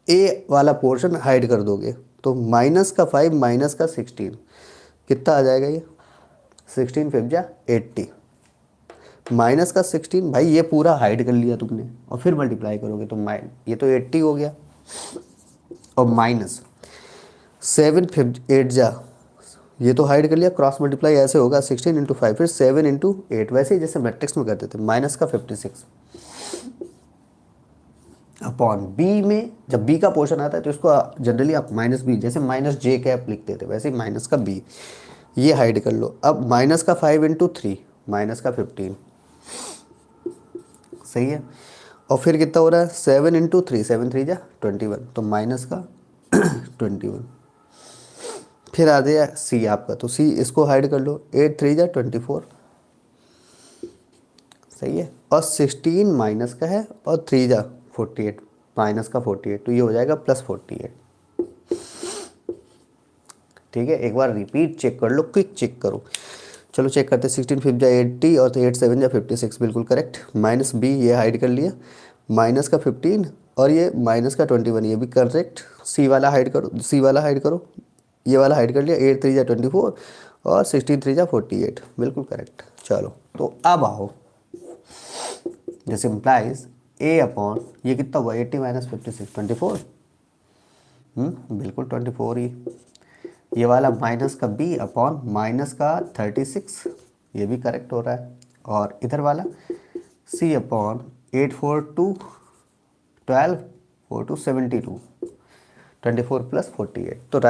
A वाला पोर्शन हाइड कर दोगे तो माइनस का 5 माइनस का 16 कितना आ जाएगा, ये 16 5 जा 80 माइनस का 16, भाई ये पूरा हाइड कर लिया तुमने और फिर मल्टीप्लाई करोगे तो ये तो 80 हो गया, और माइनस 7 5 8 जा, ये तो हाइड कर लिया, क्रॉस मल्टीप्लाई ऐसे होगा 16 इंटू 5 फिर 7 इंटू 8, वैसे ही जैसे मैट्रिक्स में करते थे, माइनस का 56 अपॉन बी में। जब बी का पोर्शन आता है तो इसको जनरली आप माइनस बी, जैसे माइनस जे कैप लिखते थे वैसे ही माइनस का बी, ये हाइड कर लो। अब माइनस का 5 इंटू 3 माइनस का 15, सही है, और फिर कितना हो रहा है 7 इंटू 3 7 3 जा 21, तो माइनस का 21। फिर आ गया सी आपका, तो सी इसको हाइड कर लो, 8 3 जा 24, सही है, और 16 माइनस का है और 3 जा 48 माइनस का 48, तो ये हो जाएगा प्लस 48। ठीक है, एक बार रिपीट चेक कर लो, क्विक चेक करो। चलो चेक करते हैं, 16 5 जा 80 और 8 7 जा 56 बिल्कुल करेक्ट। माइनस बी ये हाइड कर लिया, माइनस का 15 और ये माइनस का 21 ये भी करेक्ट। सी वाला हाइड करो, सी वाला हाइड करो, ये वाला हाइड कर लिया, 8 3 जा 24 और 16 3 जा 48, बिल्कुल करेक्ट। चलो तो अब आओ, जैसे इम्प्लाइज ए अपॉन ये कितना हुआ 80 माइनस 56 24, बिल्कुल 24 ही। ये वाला माइनस का बी अपॉन माइनस का 36, ये भी करेक्ट हो रहा है। और इधर वाला सी अपॉन 8 4 2 12 4 2 72 24 प्लस 48। तो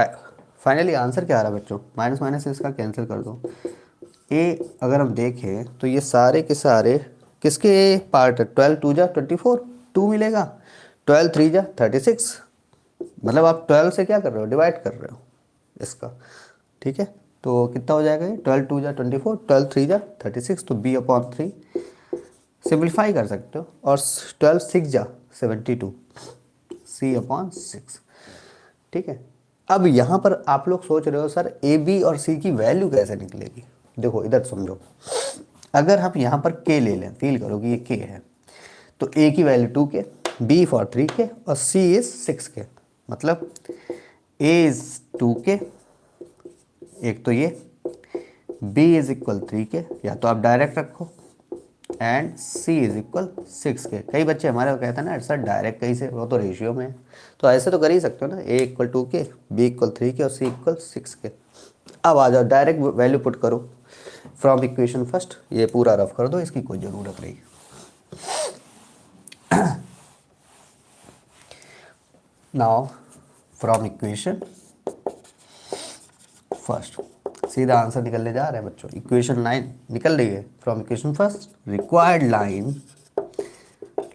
फाइनली आंसर क्या आ रहा है बच्चों, माइनस माइनस इसका कैंसिल कर दो। ए अगर हम देखें तो ये सारे के सारे किसके पार्ट है, 12 2 जा 24, 2 मिलेगा, 12 3 जा 36, मतलब आप 12 से क्या कर रहे हो, डिवाइड कर रहे हो इसका, ठीक है। तो कितना हो जाएगा ये, 12 2 जा 24, 12 3 जा 36, तो बी अपॉन 3 सिंप्लीफाई कर सकते हो, और 12 6 जा 72, सी अपॉन 6, ठीक है। अब यहाँ पर आप लोग सोच रहे हो सर ए बी और सी की वैल्यू कैसे निकलेगी। देखो इधर समझो, अगर हम यहाँ पर के ले लें, फील करो कि ये के है, तो ए की वैल्यू 2 के, बी फॉर 3 के और सी इज 6 के, मतलब ए इज 2 के, एक तो ये, बी इज इक्वल 3 के, या तो आप डायरेक्ट रखो, एंड सी इज इक्वल 6 के। कई बच्चे हमारे को कहते हैं ना सर डायरेक्ट कहीं से, वो तो रेशियो में है, तो ऐसे तो कर ही सकते हो ना, ए इक्वल 2 के, बी इक्वल 3 के और सी इक्वल 6 के। अब आ जाओ डायरेक्ट वैल्यू पुट करो फ्रॉम इक्वेशन फर्स्ट, ये पूरा रफ कर दो, इसकी कोई ज़रूरत नहीं। नाउ फ्रॉम इक्वेशन फर्स्ट सीधा आंसर निकलने जा रहा है बच्चों, इक्वेशन 9 निकल रही है from equation first. Required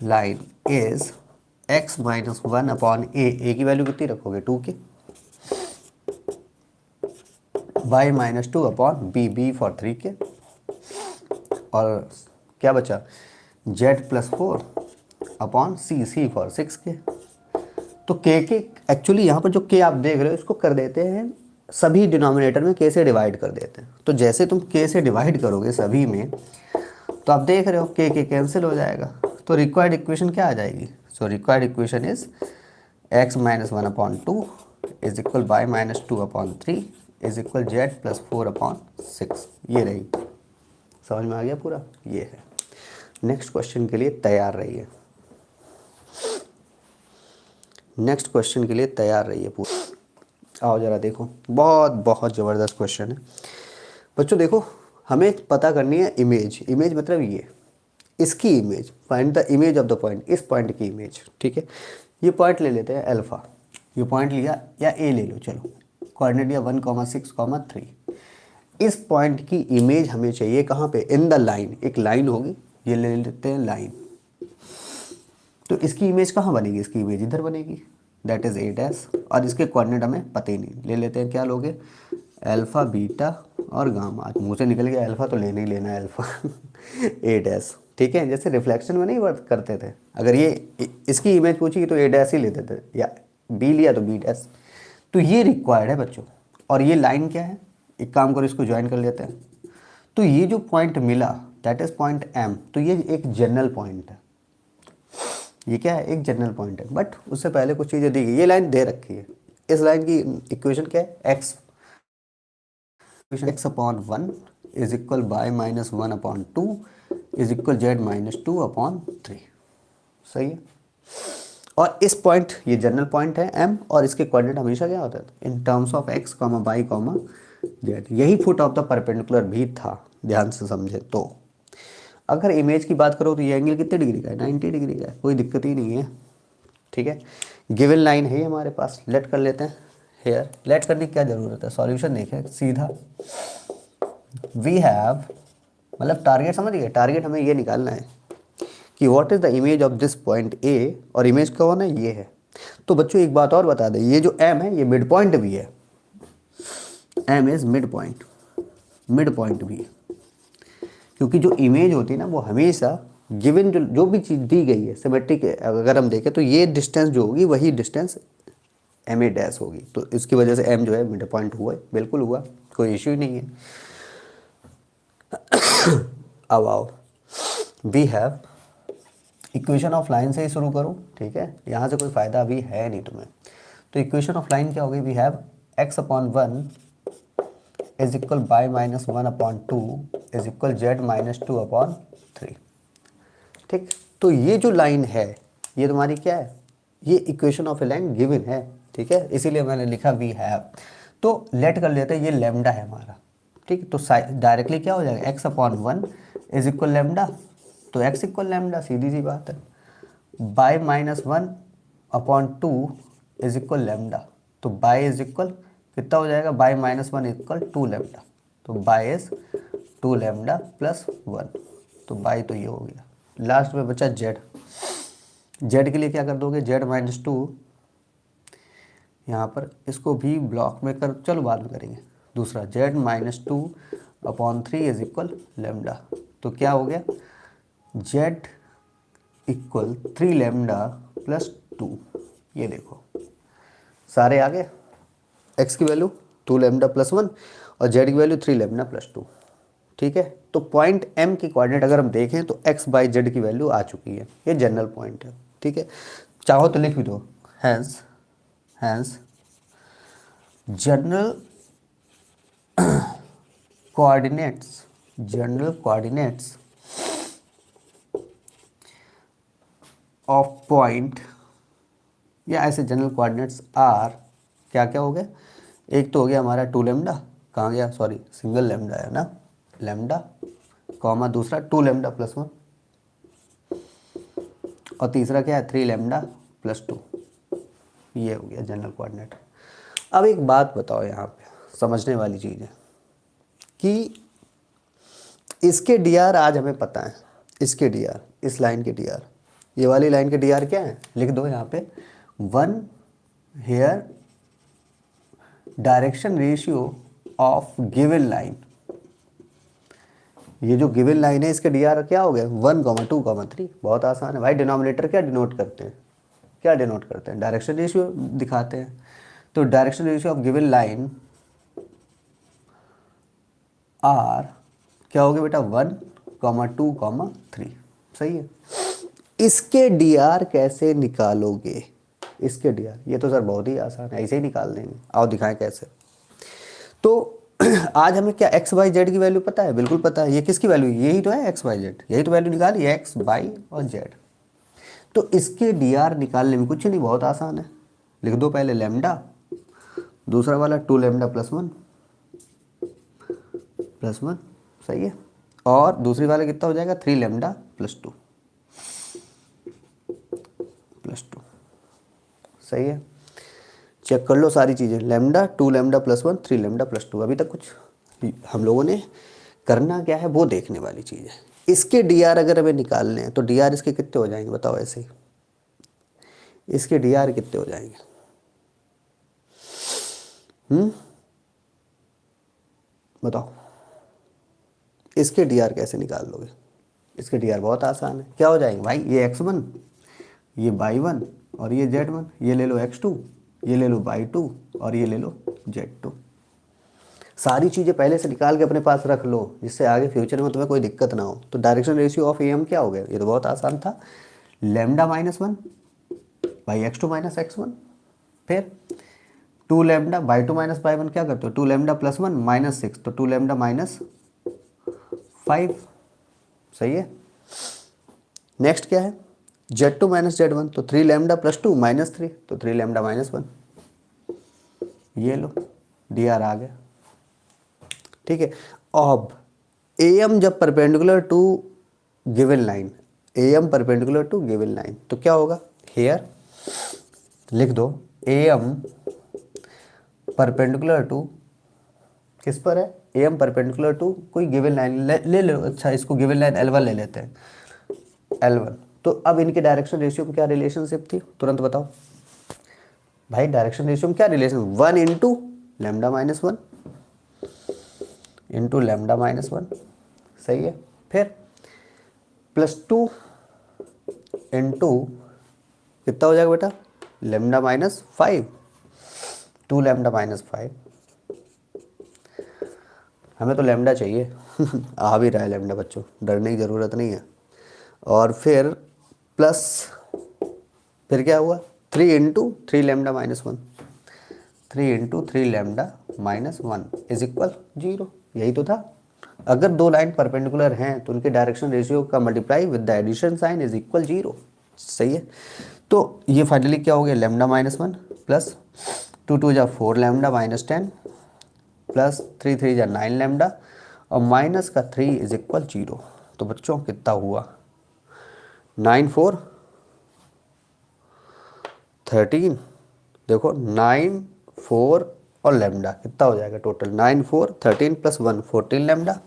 line is x minus 1 upon a की वैल्यू कितनी रखोगे 2 की, y minus 2 upon b for 3 के, और क्या बचा z plus 4 upon c for 6 के। तो के एक्चुअली यहाँ पर जो के आप देख रहे हो इसको कर देते हैं सभी डिनोमिनेटर में के से डिवाइड कर देते हैं। तो जैसे तुम के से डिवाइड करोगे सभी में, तो आप देख रहे हो के कैंसिल हो जाएगा, तो रिक्वायर्ड इक्वेशन क्या आ जाएगी। So required equation is x minus 1 upon 2 is equal y minus 2 upon 3 is equal z plus 4 upon 6। ये रही, समझ में आ गया पूरा, ये है। नेक्स्ट क्वेश्चन के लिए तैयार रहिए, नेक्स्ट क्वेश्चन के लिए तैयार रहिए पूरा। आओ जरा देखो, बहुत बहुत ज़बरदस्त क्वेश्चन है बच्चों। देखो हमें पता करनी है इमेज, इमेज मतलब ये, इसकी image, find the image of the point, इस पॉइंट की इमेज, ठीक है। ये पॉइंट ले लेते हैं अल्फ़ा, ये पॉइंट लिया, या ए ले लो, चलो कोऑर्डिनेट लिया 1,6,3। इस पॉइंट की इमेज हमें चाहिए कहाँ पे, इन द लाइन, एक लाइन होगी, ये ले लेते हैं लाइन। तो इसकी इमेज कहाँ बनेगी, इसकी इमेज इधर बनेगी, दैट इज़ ए डैश, और इसके कोऑर्डिनेट हमें पता ही नहीं। ले लेते हैं, क्या लोगे, अल्फ़ा बीटा और गामा। मुँह से निकल गया अल्फ़ा, तो लेना ही लेना है अल्फ़ा ए डैश, ठीक है। जैसे रिफ्लेक्शन में नहीं वर्क करते थे, अगर ये इसकी इमेज पूछी तो ए डैश ही लेते थे, या बी लिया तो बी डैश। तो ये रिक्वायर्ड है बच्चों, और ये लाइन क्या है, एक काम करो इसको ज्वाइन कर लेते हैं। तो ये जो पॉइंट मिला दैट इज़ पॉइंट एम, तो ये एक जनरल पॉइंट है, ये क्या है, एक जनरल पॉइंट है। बट उससे पहले कुछ चीज़ें दी गई, ये लाइन दे रखी है, इस लाइन की इक्वेशन क्या है, x upon 1 is equal bye minus 1 upon 2 is equal Z minus 2 upon 3, सही है। और इस पॉइंट, ये जनरल पॉइंट है एम, और इसके कोऑर्डिनेट हमेशा क्या होता है, in terms of x comma by comma Z. यही फुट ऑफ द परपेंडिकुलर भी था, ध्यान से समझे। तो अगर इमेज की बात करो तो ये एंगल कितने डिग्री का है, 90 डिग्री का है, कोई दिक्कत ही नहीं है, ठीक है। गिवन लाइन है हमारे पास, लेट कर लेते हैं हेयर। लेट करने की क्या ज़रूरत है, सॉल्यूशन देखें सीधा। वी हैव, मतलब टारगेट समझ गए, टारगेट हमें ये निकालना है कि what is the image of this point A, और इमेज कौन है, ये है। तो बच्चों एक बात और बता दें, ये जो एम है ये मिड पॉइंट भी है, M is mid point, mid point भी है। क्योंकि जो इमेज होती है ना वो हमेशा गिवन जो भी चीज़ दी गई है सिमेट्रिक, अगर हम देखें तो ये डिस्टेंस जो होगी वही डिस्टेंस एम ए डैश होगी। तो इसकी वजह से एम जो है मिड पॉइंट हुआ है, बिल्कुल हुआ, कोई इश्यू ही नहीं है। अब आओ, we have, equation of line से ही शुरू करूँ, ठीक है, यहाँ से कोई फ़ायदा अभी है नहीं तुम्हें। तो इक्वेशन ऑफ लाइन क्या होगी, we have x upon 1 is equal y minus 1 upon 2 is equal z minus 2 upon 3। ठीक, तो ये जो लाइन है ये तुम्हारी क्या है, ये equation of A line given है। ठीक है, इसीलिए मैंने लिखा वी हैव। तो लेट कर लेते हैं, ये लेमडा है हमारा। ठीक, तो डायरेक्टली क्या हो जाएगा, x upon 1 is equal lambda, तो x इक्वल लेमडा, सीधी सी बात है। By minus 1 upon 2 is equal lambda, तो बाई इज इक्वल कितना हो जाएगा, बाई माइनस 1 इक्वल 2 लेमडा, तो बाई इज 2 लेमडा प्लस 1, तो बाई तो ये हो गया। लास्ट में बचा जेड, जेड के लिए क्या कर दोगे, जेड माइनस 2, यहाँ पर इसको भी ब्लॉक में कर, चलो बाद में करेंगे। दूसरा Z minus 2 upon 3 is equal lambda, तो क्या हो गया, जेड इक्वल 3 लेमडा प्लस 2। ये देखो सारे आ गए, एक्स की वैल्यू 2 लेमडा प्लस 1 और जेड की वैल्यू 3 लेमडा प्लस 2। ठीक है, तो पॉइंट एम की कोऑर्डिनेट अगर हम देखें तो एक्स बाई जेड की वैल्यू आ चुकी है, ये जनरल पॉइंट है। ठीक है, चाहो तो लिख भी दो, hence general coordinates of point, या ऐसे जनरल कोऑर्डिनेट्स आर, क्या क्या हो गए, एक तो हो गया हमारा 2 लेमडा, कहाँ गया, सॉरी सिंगल लेमडा है ना, लेमडा कॉमा दूसरा 2 लेमडा प्लस 1, और तीसरा क्या है 3 लेमडा प्लस 2। ये हो गया जनरल कोऑर्डिनेट। अब एक बात बताओ, यहाँ पे समझने वाली चीज़ है कि इसके डीआर आज हमें पता है, इसके डीआर, इस लाइन के डीआर, ये वाली लाइन के डीआर क्या है, लिख दो यहाँ पे 1 here direction ratio of given line. ये जो गिवन लाइन है इसके डीआर क्या हो गया, 1, 2, 3। बहुत आसान है भाई, डिनोमिनेटर क्या डिनोट करते हैं, क्या डिनोट करते हैं, डायरेक्शन रेशियो दिखाते हैं। तो direction ratio of given line are क्या हो गया बेटा, 1, 2, 3। सही है। इसके डीआर कैसे निकालोगे, इसके डीआर, ये तो सर बहुत ही आसान है, ऐसे ही निकाल देंगे, आओ दिखाएं कैसे। तो आज हमें क्या एक्स वाई जेड की वैल्यू पता है, बिल्कुल पता है। ये किसकी वैल्यू, यही तो है एक्स वाई जेड, यही तो वैल्यू निकाली है, एक्स वाई और जेड। तो इसके डीआर निकालने में कुछ नहीं, बहुत आसान है। लिख दो पहले लेमडा, दूसरा वाला 2 लेमडा प्लस 1, सही है, और दूसरी वाला कितना हो जाएगा 3 लेमडा प्लस 2, सही है। चेक कर लो सारी चीज़ें, lambda 2 lambda plus 1, 3 lambda plus 2। अभी तक कुछ हम लोगों ने करना क्या है वो देखने वाली चीज़ है। इसके डीआर अगर हमें निकालने हैं तो डीआर इसके कितने हो जाएंगे बताओ, ऐसे ही इसके डीआर कितने हो जाएंगे, बताओ इसके डीआर कैसे निकाल लोगे। इसके डीआर बहुत आसान है, क्या हो जाएंगे भाई, ये x1, ये y1 और ये z1, ये ले लो x2, ये ले लो y2 और ये ले लो z2। सारी चीज़ें पहले से निकाल के अपने पास रख लो, जिससे आगे फ्यूचर में तुम्हें कोई दिक्कत ना हो। तो डायरेक्शन रेशियो ऑफ एम क्या हो गया, ये तो बहुत आसान था, lambda minus 1 by x2 minus x1, फिर 2 लेमडा बाई 2 माइनस बाई 1 क्या करते हो, 2 लेमडा प्लस 1 माइनस 6, तो 2 लेमडा माइनस 5। सही है। नेक्स्ट क्या है, z2 माइनस z1, तो 3 लेमडा प्लस 2 माइनस 3, तो 3 लेमडा माइनस 1। ये लो डीआर आ गया। ठीक है, अब एम जब perpendicular to given line, M perpendicular to given line, तो क्या होगा, हेयर लिख दो एम परपेंडिकुलर टू, किस पर है, एम परपेंडिकुलर टू कोई गिवन लाइन ले लो। अच्छा, इसको गिवन लाइन L1 ले लेते हैं, L1। तो अब इनके डायरेक्शन रेशियो में क्या रिलेशनशिप थी, तुरंत बताओ भाई। डायरेक्शन रेशियो में क्या relation, 1 into lambda minus 1 into lambda minus 1, सही है। फिर +2 इंटू कितना हो जाएगा बेटा, लेमडा माइनस 5, 2 लेमडा माइनस 5। हमें तो लेमडा चाहिए आ भी रहा है लेमडा बच्चों, डरने की ज़रूरत नहीं है। और फिर प्लस, फिर क्या हुआ 3 into 3 lambda minus 1, 3 into 3 lambda minus 1 is equal 0। यही तो था। अगर दो लाइन परपेंडिकुलर हैं तो उनके डायरेक्शन रेशियो का multiply with the addition sign is equal 0। सही है। तो ये फाइनली क्या हो गया, लैम्डा माइनस 1 प्लस 2 2 जा 4 लैम्डा माइनस 10 प्लस 3 3 जा 9 लैम्डा और माइनस का 3 इज इक्वल 0। तो बच्चों कितना हुआ, 9 4 13, देखो 9 4 और लैम्डा कितना हो जाएगा total, 9 4 13 plus 1 14 lambda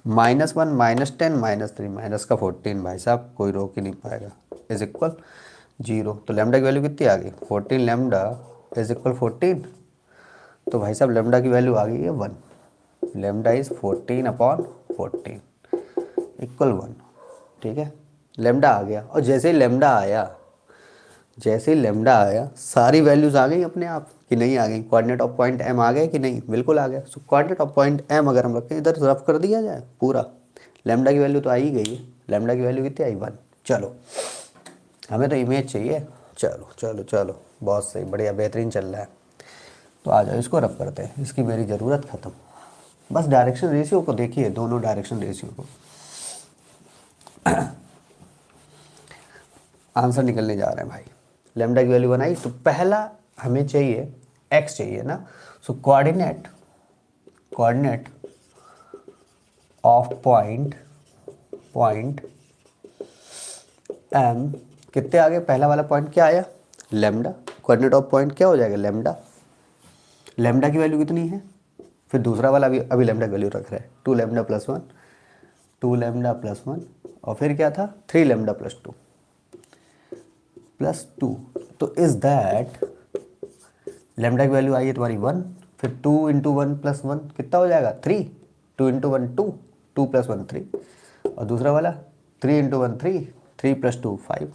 minus 1 minus 10 minus 3 minus का 14, भाई साहब कोई रोक ही नहीं पाएगा, इज इक्वल 0। तो लैम्डा की वैल्यू कितनी आ गई, 14 लैम्डा इज इक्वल 14। तो भाई साहब लैम्डा की वैल्यू आ गई है 1। Lambda is 14 upon 14 equal 1। ठीक है, लैम्डा आ गया। और जैसे ही लैम्डा आया, जैसे ही लैम्डा आया सारी वैल्यूज आ गई अपने आप कि नहीं आ गई, कोऑर्डिनेट ऑफ पॉइंट एम आ गए कि नहीं, बिल्कुल आ गया। सो कोऑर्डिनेट ऑफ पॉइंट एम अगर हम रखें इधर रफ कर दिया जाए पूरा, लैम्डा की वैल्यू तो आ ही गई है। लैम्डा की वैल्यू कितनी आई, 1। चलो हमें तो इमेज चाहिए। चलो चलो चलो, बहुत सही, बढ़िया, बेहतरीन चल रहा है। तो आ जाओ इसको रफ करते हैं, इसकी मेरी ज़रूरत ख़त्म। बस डायरेक्शन रेशियो को देखिए, दोनों डायरेक्शन रेशियो को। आंसर निकलने जा रहे हैं भाई। लैम्डा की वैल्यू बनाई तो पहला हमें चाहिए x चाहिए ना। सो कोऑर्डिनेट ऑफ पॉइंट m कितने आ गए, पहला वाला पॉइंट क्या आया, लैम्डा। कोऑर्डिनेट ऑफ पॉइंट क्या हो जाएगा, लैम्डा। लैम्डा की वैल्यू कितनी है, फिर दूसरा वाला अभी लैम्डा की वैल्यू रख रहा है 2 लैम्डा प्लस 1, 2 लैम्डा प्लस 1 और फिर क्या था 3 लैम्डा प्लस 2 प्लस 2। तो इज दैट लैम्डा की वैल्यू आई है तुम्हारी 1, फिर 2 इंटू 1 प्लस 1 कितना हो जाएगा 3, 2 इंटू 1 2, 2 प्लस 1 3 और दूसरा वाला 3 इंटू 1 3, 3 प्लस 2 5,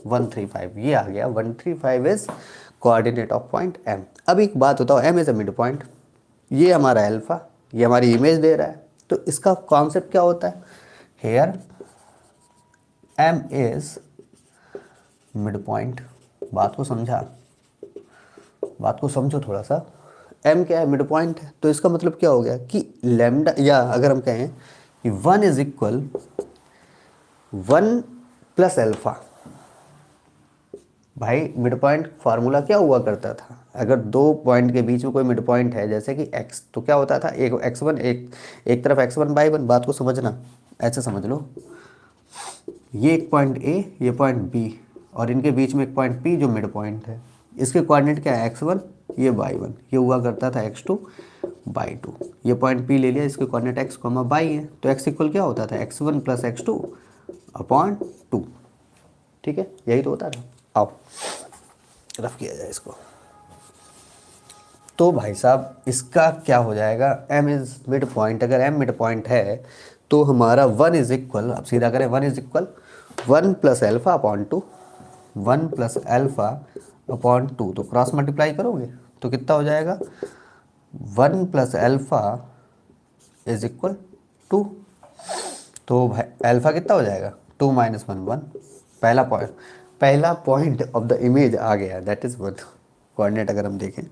135। ये आ गया 135 is coordinate of point M. अब एक बात बताओ, M is a mid point, ये हमारा अल्फा, ये हमारी इमेज दे रहा है, तो इसका कॉन्सेप्ट क्या होता है, here M is mid point. बात को समझा, बात को समझो थोड़ा सा। m क्या है, मिड पॉइंट है, तो इसका मतलब क्या हो गया कि लैम्डा, या अगर हम कहें कि 1 इज इक्वल 1 प्लस अल्फा। भाई मिड पॉइंट फार्मूला क्या हुआ करता था, अगर दो पॉइंट के बीच में कोई मिड पॉइंट है जैसे कि x, तो क्या होता था, एक x1 एक तरफ x1 बाई 1। बात को समझना, ऐसे समझ लो, ये एक पॉइंट a, ये पॉइंट b और इनके बीच में एक पॉइंट p जो मिड पॉइंट है। इसके कोऑर्डिनेट क्या है, x1 ये y1, ये हुआ करता था x2 बाई 2। ये पॉइंट p ले लिया, इसके कोऑर्डिनेट x, y है, तो x इक्वल क्या होता था, x1 प्लस x2 अपॉन 2। ठीक है, यही तो होता था। आओ रफ किया जाए इसको। तो भाई साहब इसका क्या हो जाएगा, m इज मिड पॉइंट। अगर m मिड पॉइंट है तो हमारा 1 इज इक्वल, अब सीधा करें, 1 is equal 1 plus alpha upon 2, 1 plus alpha upon 2। तो क्रॉस मल्टीप्लाई करोगे तो कितना हो जाएगा, 1 प्लस एल्फा इज इक्वल 2। तो भाई एल्फा कितना हो जाएगा, 2 माइनस 1 1। पहला पॉइंट ऑफ द इमेज आ गया, दैट इज 1 कोऑर्डिनेट। अगर हम देखें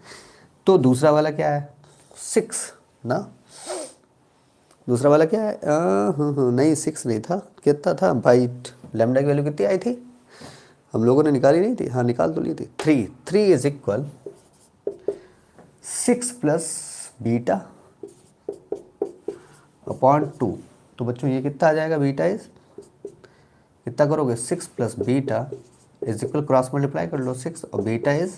तो दूसरा वाला क्या है, 6 ना, दूसरा वाला क्या है, नहीं 6 नहीं था, कितना था भाई, लैम्डा की वैल्यू कितनी आई थी, हम लोगों ने निकाली नहीं थी, हाँ निकाल तो ली थी, 3 is equal 6 plus beta upon 2। तो बच्चों ये कितना आ जाएगा, बीटा इज कितना करोगे, 6 plus beta is equal, cross multiply कर लो 6 और beta is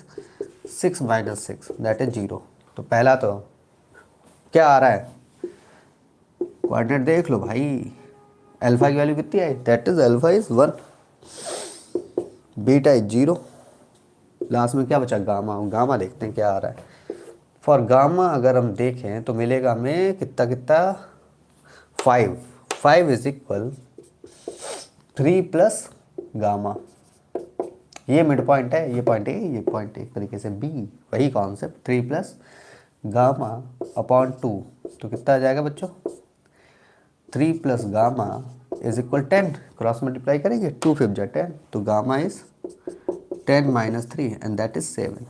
6 minus 6 that is 0। तो पहला तो क्या आ रहा है, कोऑर्डिनेट देख लो भाई, अल्फा की वैल्यू कितनी आई, that is alpha is 1, beta is 0, last में क्या बचा, गामा। गामा देखते हैं क्या आ रहा है। फॉर गामा अगर हम देखें तो मिलेगा हमें कितना कितना, 5 इज इक्वल 3 प्लस गामा। ये मिड पॉइंट है, ये पॉइंट ए, ये पॉइंट एक तरीके से बी, वही कॉन्सेप्ट, 3 प्लस गामा अपॉन 2। तो कितना आ जाएगा बच्चों, 3 plus gamma is equal 10, cross multiply करेंगे 2 5 जा 10, तो gamma is 10 minus 3 and that is 7।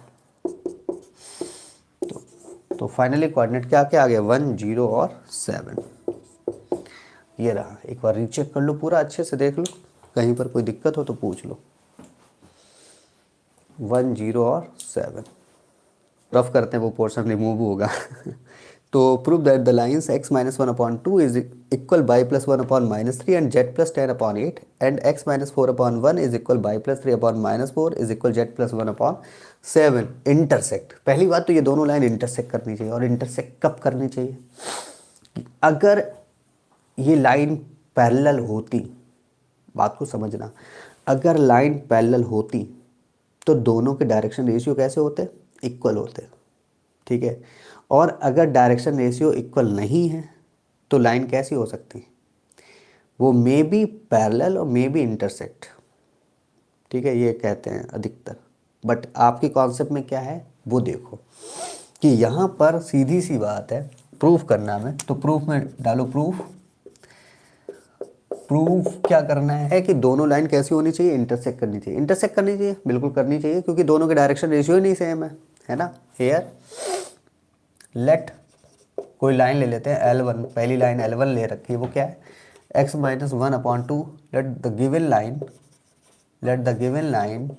तो फाइनली कोऑर्डिनेट क्या क्या आ गया 1 0 और 7। ये रहा, एक बार रीचेक कर लो पूरा, अच्छे से देख लो, कहीं पर कोई दिक्कत हो तो पूछ लो। 1 0 और 7 रफ करते हैं, वो पोर्शन रिमूव होगा तो prove that the lines x minus 1/2 is equal by plus 1/-3 and z plus 10/8 and x minus 4/1 is equal by plus 3/-4 is equal z plus 1/7 intersect. पहली बात तो ये दोनों लाइन इंटरसेक्ट करनी चाहिए, और इंटरसेक्ट कब करनी चाहिए? अगर ये लाइन पैरेलल होती, बात को समझना, अगर लाइन पैरेलल होती तो दोनों के डायरेक्शन रेशियो कैसे होते? इक्वल होते, ठीक है। और अगर डायरेक्शन रेशियो इक्वल नहीं है तो लाइन कैसी हो सकती है? वो मे बी पैरेलल और मे बी इंटरसेक्ट, ठीक है, ये कहते हैं अधिकतर। बट आपके कॉन्सेप्ट में क्या है वो देखो, कि यहाँ पर सीधी सी बात है, प्रूफ करना में तो प्रूफ में डालो प्रूफ क्या करना है कि दोनों लाइन कैसी होनी चाहिए? इंटरसेक्ट करनी चाहिए। इंटरसेक्ट करनी चाहिए, बिल्कुल करनी चाहिए, क्योंकि दोनों के डायरेक्शन रेशियो ही नहीं सेम है ना। हेयर लेट कोई लाइन ले लेते हैं L1, पहली लाइन L1 ले रखी है, वो क्या है? x minus 1/2। Let the given line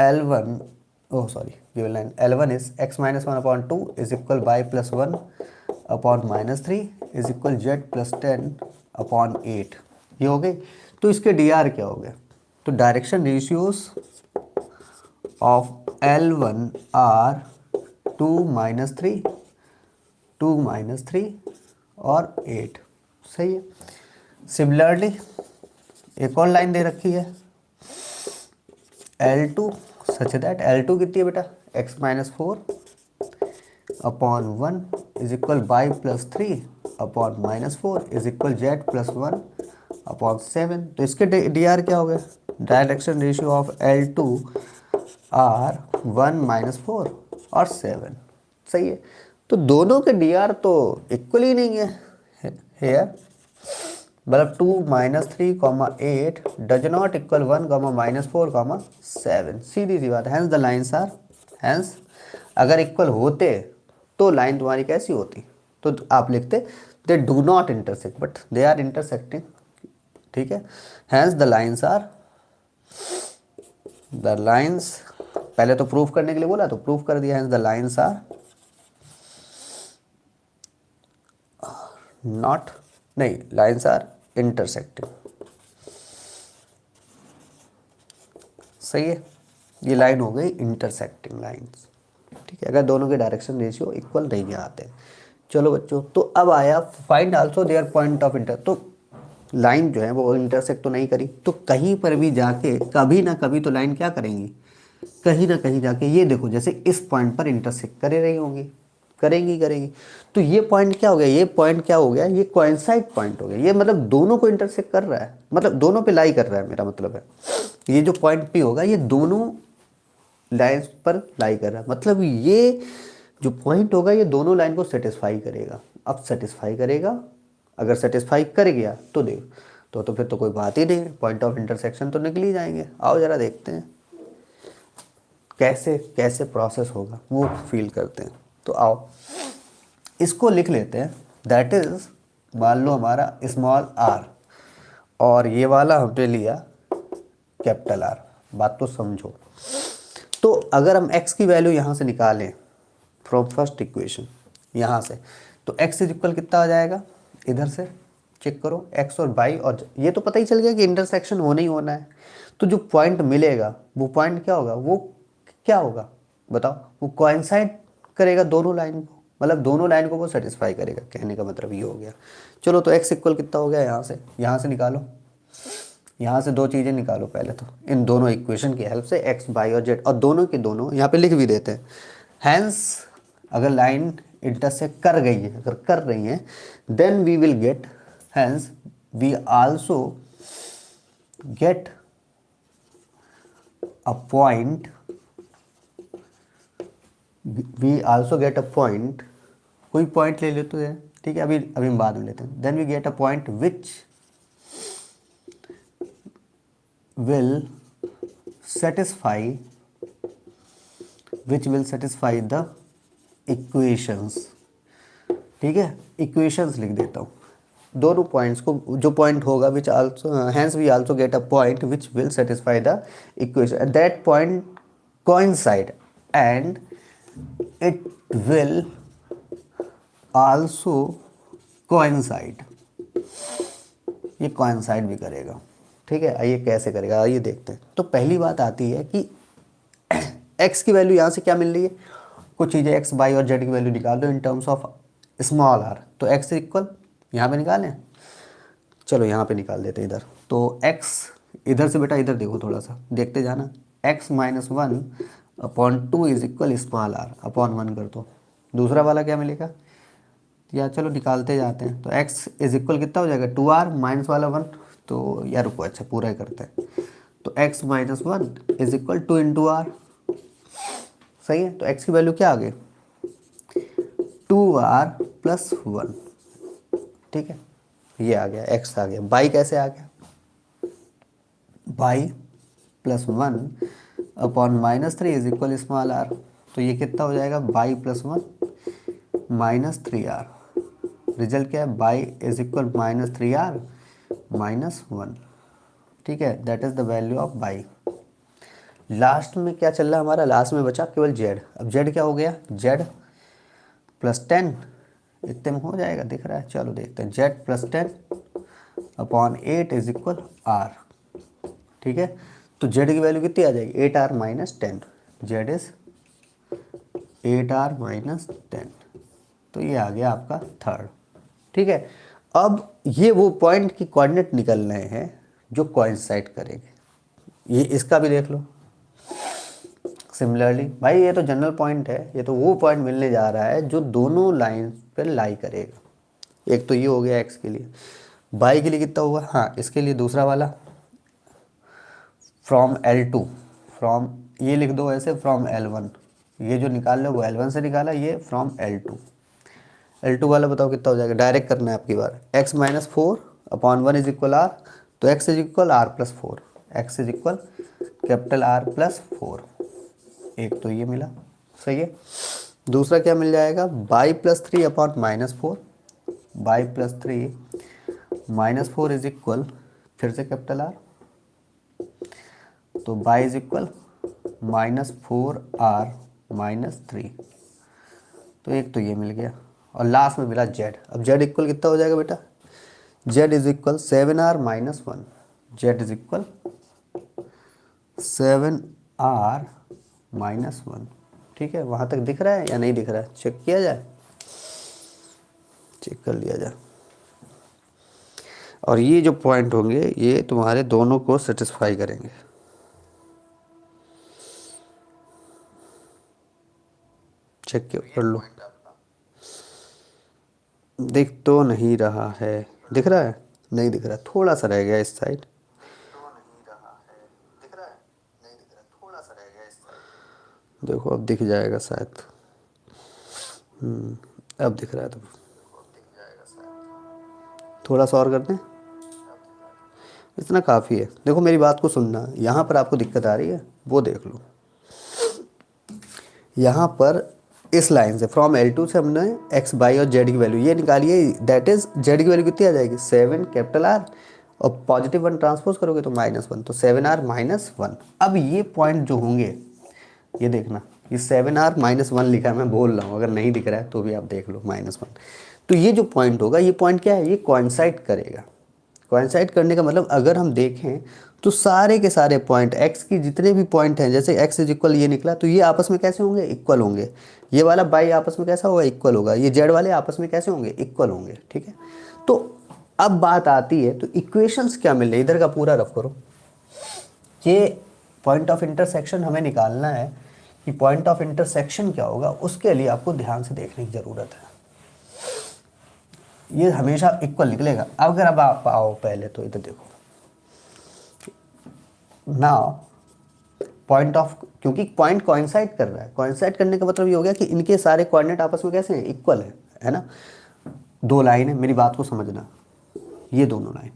L1, oh sorry, given line L1 is x minus 1/2 is equal by plus 1/-3 is equal z plus 10/8। ये हो गई। तो इसके dr क्या हो गया? तो direction ratios of L1 are 2 - 3 और 8, सही है। सिमिलरली एक और लाइन दे रखी है L2 सच दैट L2 कितनी है बेटा? x minus 4/1 is equal by plus 3/-4 is equal z plus 1/7। तो इसके dr क्या हो गया? Direction ratio of L2 are 1 - 4 और 7, सही है। तो दोनों के dr तो इक्वल ही नहीं है हेयर, मतलब 2 - 3, 8 डज नॉट इक्वल 1, -4, 7, सीधी सी बात है। Hence the lines are, hence अगर इक्वल होते तो लाइन तुम्हारी कैसी होती? तो आप लिखते they do not intersect, but they are intersecting, ठीक है। हैंस द लाइन्स पहले तो प्रूफ करने के लिए बोला तो प्रूफ कर दिया। Hence the lines are not, नहीं, लाइन्स आर इंटरसेक्टिंग, सही है। ये लाइन हो गई इंटरसेक्टिंग लाइंस, ठीक है, अगर दोनों के डायरेक्शन रेशियो इक्वल नहीं आते। चलो बच्चों, तो अब आया find also their point of inter. तो लाइन जो है वो इंटरसेक्ट तो नहीं करी, तो कहीं पर भी जाके कभी ना कभी तो लाइन क्या करेंगी? कहीं ना कहीं जाके, ये देखो जैसे इस पॉइंट पर इंटरसेक्ट करे रही होंगी, करेंगी। तो ये पॉइंट क्या हो गया? ये पॉइंट क्या हो गया? ये कोइंसाइड पॉइंट हो गया। ये मतलब दोनों को इंटरसेक्ट कर रहा है, मतलब दोनों पे लाई कर रहा है, मेरा मतलब है। ये जो पॉइंट पी होगा ये दोनों लाइन्स पर लाई कर रहा है, मतलब ये जो पॉइंट होगा ये दोनों लाइन को सेटिस्फाई करेगा। अब सेटिस्फाई करेगा, अगर सेटिस्फाई कर गया तो देख, तो फिर तो कोई बात ही नहीं, पॉइंट ऑफ इंटरसेक्शन तो निकल ही जाएंगे। आओ जरा देखते हैं कैसे कैसे प्रोसेस होगा, वो फील करते हैं। तो आओ इसको लिख लेते हैं, दैट इज, मान लो हमारा स्मॉल r और ये वाला हमने लिया कैपिटल R। बात तो समझो। तो अगर हम x की वैल्यू यहाँ से निकालें फ्रॉम फर्स्ट इक्वेशन, यहाँ से, तो x इज इक्वल कितना आ जाएगा? इधर से चेक करो, x और y, और ये तो पता ही चल गया कि इंटरसेक्शन होना ही होना है। तो जो पॉइंट मिलेगा वो पॉइंट क्या होगा? वो क्या होगा बताओ? वो कोइंसाइड करेगा दोनों लाइन को, मतलब दोनों लाइन को वो सेटिस्फाई करेगा, कहने का मतलब ये हो गया। चलो, तो x इक्वल कितना हो गया? यहाँ से निकालो, यहाँ से दो चीज़ें निकालो पहले तो, इन दोनों इक्वेशन की हेल्प से, x y और z, और दोनों के दोनों यहाँ पे लिख भी देते हैं। हैंस अगर लाइन इंटरसेक्ट कर गई है, अगर कर रही है, then we will get, hence we also get a point, कोई पॉइंट ले लेते हैं, ठीक है, अभी हम बाद में लेते हैं। Then we get a point which will satisfy which will satisfy the equations. ठीक है, इक्वेशंस लिख देता हूँ दोनों पॉइंट्स को, जो पॉइंट होगा which also hence we also get a point which will satisfy the equation, that point coincide and it will also coincide, ये coincide भी करेगा। ठीक है, आइए कैसे करेगा आइए देखते हैं। तो पहली बात आती है कि x की वैल्यू यहाँ से क्या मिल रही है, कुछ चीज़ें x y और z की वैल्यू निकाल दो in terms of small r। तो x इक्वल यहाँ पे निकालें, चलो यहाँ पे निकाल देते हैं इधर। तो x इधर से बेटा इधर देखो, थोड़ा सा देखते जाना, x minus 1/2 is equal small r upon 1 कर दो। दूसरा वाला क्या मिलेगा, या चलो निकालते जाते हैं। तो x इज इक्वल कितना हो जाएगा 2r माइनस वाला 1, तो यार रुको अच्छा पूरा ही करते हैं। तो x minus 1 is equal 2 into R, सही है। तो x की वैल्यू क्या आ गई 2r प्लस 1, ठीक है, ये आ गया x आ गया। बाई कैसे आ गया, y plus 1 upon minus 3 is equal small R. तो ये कितना हो जाएगा by plus 1 minus 3r, result क्या है by is equal minus 3r minus 1। ठीक है, that is the value of by. Last में क्या चल रहा है हमारा, लास्ट में बचा केवल z। अब z क्या हो गया, z प्लस 10 इतने में हो जाएगा, दिख रहा है, चलो देखते हैं। z plus 10 upon 8 is equal r। ठीक है, तो z की वैल्यू कितनी आ जाएगी 8r minus 10, z is 8r minus 10। तो ये आ गया आपका थर्ड। ठीक है, अब ये वो पॉइंट की कोऑर्डिनेट निकल रहे हैं जो कोइंसाइड करेंगे। ये इसका भी देख लो सिमिलरली। भाई ये तो जनरल पॉइंट है, ये तो वो पॉइंट मिलने जा रहा है जो दोनों लाइन पर लाई करेगा। एक तो ये हो गया x के लिए, y के लिए कितना होगा, हाँ इसके लिए दूसरा वाला फ्रॉम L2, फ्रॉम ये लिख दो ऐसे फ्रॉम L1, ये जो निकाल लो वो L1 से निकाला, ये फ्रॉम L2 वाला बताओ कितना हो जाएगा, डायरेक्ट करना है आपकी बार। x minus 4 upon 1 is equal r, तो x is equal r plus 4, x is equal capital R plus 4। एक तो ये मिला, सही है। दूसरा क्या मिल जाएगा by plus 3 upon minus 4, by plus 3 minus 4 is equal फिर से कैपिटल R, तो by is equal minus 4r minus 3। तो एक तो ये मिल गया और लास्ट में मिला z। अब z इक्वल कितना हो जाएगा बेटा, z is equal 7r minus 1, z is equal 7r minus 1। ठीक है, वहाँ तक दिख रहा है या नहीं दिख रहा है, चेक किया जाए, चेक कर लिया जाए। और ये जो पॉइंट होंगे ये तुम्हारे दोनों को सेटिस्फाई करेंगे। चेक कर लो, दिख तो नहीं रहा है, दिख रहा है नहीं दिख रहा, थोड़ा सा रह गया इस साइड, देखो अब दिख जाएगा शायद। अब दिख रहा है, तो थोड़ा सा और कर दें, इतना काफ़ी है। देखो मेरी बात को सुनना, यहाँ पर आपको दिक्कत आ रही है वो देख लो। यहाँ पर इस लाइन से फ्रॉम L2 से हमने x y और z की वैल्यू ये निकाली है, दैट इज z की वैल्यू कितनी आ जाएगी 7 कैपिटल R, और पॉजिटिव 1 ट्रांसपोज करोगे तो माइनस 1, तो 7r माइनस 1। अब ये पॉइंट जो होंगे ये देखना, ये 7r माइनस 1 लिखा है, मैं बोल रहा हूँ, अगर नहीं दिख रहा है तो भी आप देख लो माइनस 1। तो ये जो पॉइंट होगा, ये पॉइंट क्या है, ये कोइंसाइड करेगा। कोइंसाइड करने का मतलब अगर हम देखें तो सारे के सारे पॉइंट x की जितने भी पॉइंट हैं, जैसे x इज इक्वल ये निकला, तो ये आपस में कैसे होंगे, इक्वल होंगे। ये वाला बाई आपस में कैसा होगा, इक्वल होगा। ये z वाले आपस में कैसे होंगे, इक्वल होंगे। ठीक है, तो अब बात आती है, तो इक्वेशंस क्या मिले, इधर का पूरा रफ करो। ये पॉइंट ऑफ इंटरसेक्शन हमें निकालना है कि पॉइंट ऑफ इंटरसेक्शन क्या होगा, उसके लिए आपको ध्यान से देखने की ज़रूरत है। ये हमेशा इक्वल निकलेगा। अगर अब आप आओ पहले तो इधर देखो, नाउ पॉइंट ऑफ, क्योंकि पॉइंट कोइंसाइड कर रहा है, कोइंसाइड करने का मतलब ये हो गया कि इनके सारे कोऑर्डिनेट आपस में कैसे हैं, इक्वल है ना। दो लाइन है, मेरी बात को समझना, ये दोनों लाइन,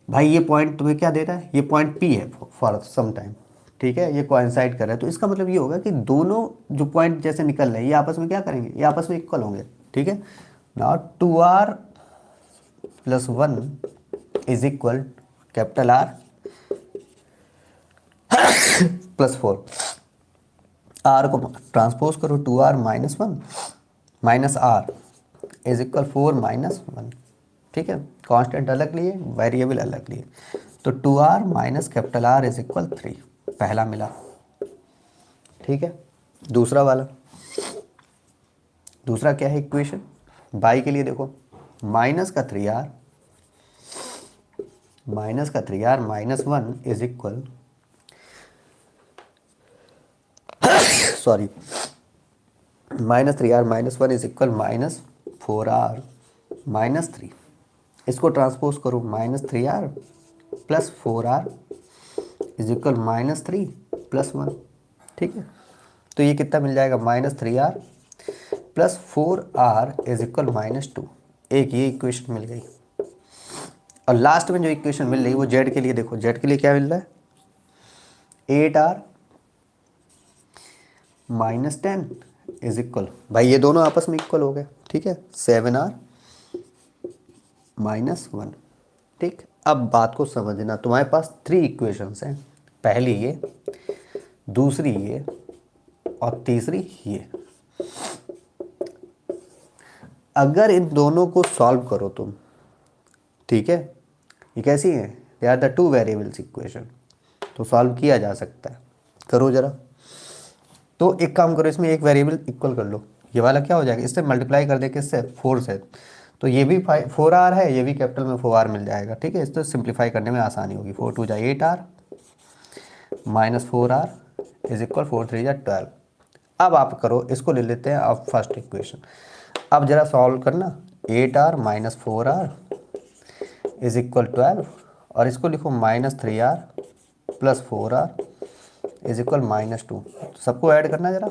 भाई ये पॉइंट तुम्हें क्या दे रहा है, ये पॉइंट P है फॉर सम टाइम, ठीक है, ये कोइंसाइड कर रहा है, तो इसका मतलब ये होगा कि दोनों जो पॉइंट जैसे निकल रहे हैं ये आपस में क्या करेंगे, ये आपस में इक्वल होंगे। ठीक है, now 2r plus 1 is equal capital R plus 4। R को ट्रांसपोज करो, 2r minus 1 minus R is equal 4 minus 1। ठीक है, कांस्टेंट अलग लिए, वेरिएबल अलग लिए, तो 2r minus capital R is equal 3, पहला मिला। ठीक है, दूसरा वाला, दूसरा क्या है इक्वेशन, बाई के लिए देखो, माइनस का 3r minus 1 is equal, sorry, minus 3r minus 1 is equal minus 4r minus 3। इसको ट्रांसपोज करो, minus 3r plus 4r is equal minus 3 plus 1। ठीक है, तो ये कितना मिल जाएगा, minus 3r plus 4r is equal minus 2। एक ये इक्वेशन मिल गई। और लास्ट में जो इक्वेशन मिल रही है वो जेड के लिए देखो, जेड के लिए क्या मिल रहा है, 8r माइनस 10 इज इक्वल, भाई ये दोनों आपस में इक्वल हो गए। ठीक है, 7r माइनस 1। ठीक, अब बात को समझना, तुम्हारे पास 3 इक्वेशंस हैं, पहली ये, दूसरी ये, और तीसरी ये। अगर इन दोनों को सॉल्व करो तुम, ठीक है, ये कैसी है, they are the 2 variables equation, तो सॉल्व किया जा सकता है। करो जरा, तो एक काम करो, इसमें एक वेरिएबल इक्वल कर लो, ये वाला क्या हो जाएगा, इससे मल्टीप्लाई कर दे, किससे, 4 से, तो ये भी 4r है, ये भी कैपिटल में 4r मिल जाएगा। ठीक है, इसको सिंप्लीफाई करने में आसानी होगी, 4 2 जा 8r minus 4r is equal 4 3 जा 12। अब आप करो, इसको ले लेते हैं अब फर्स्ट इक्वेशन, अब जरा सॉल्व करना, 8r minus 4r is equal 12, और इसको लिखो minus 3r plus 4r is equal minus 2। सबको ऐड करना जरा,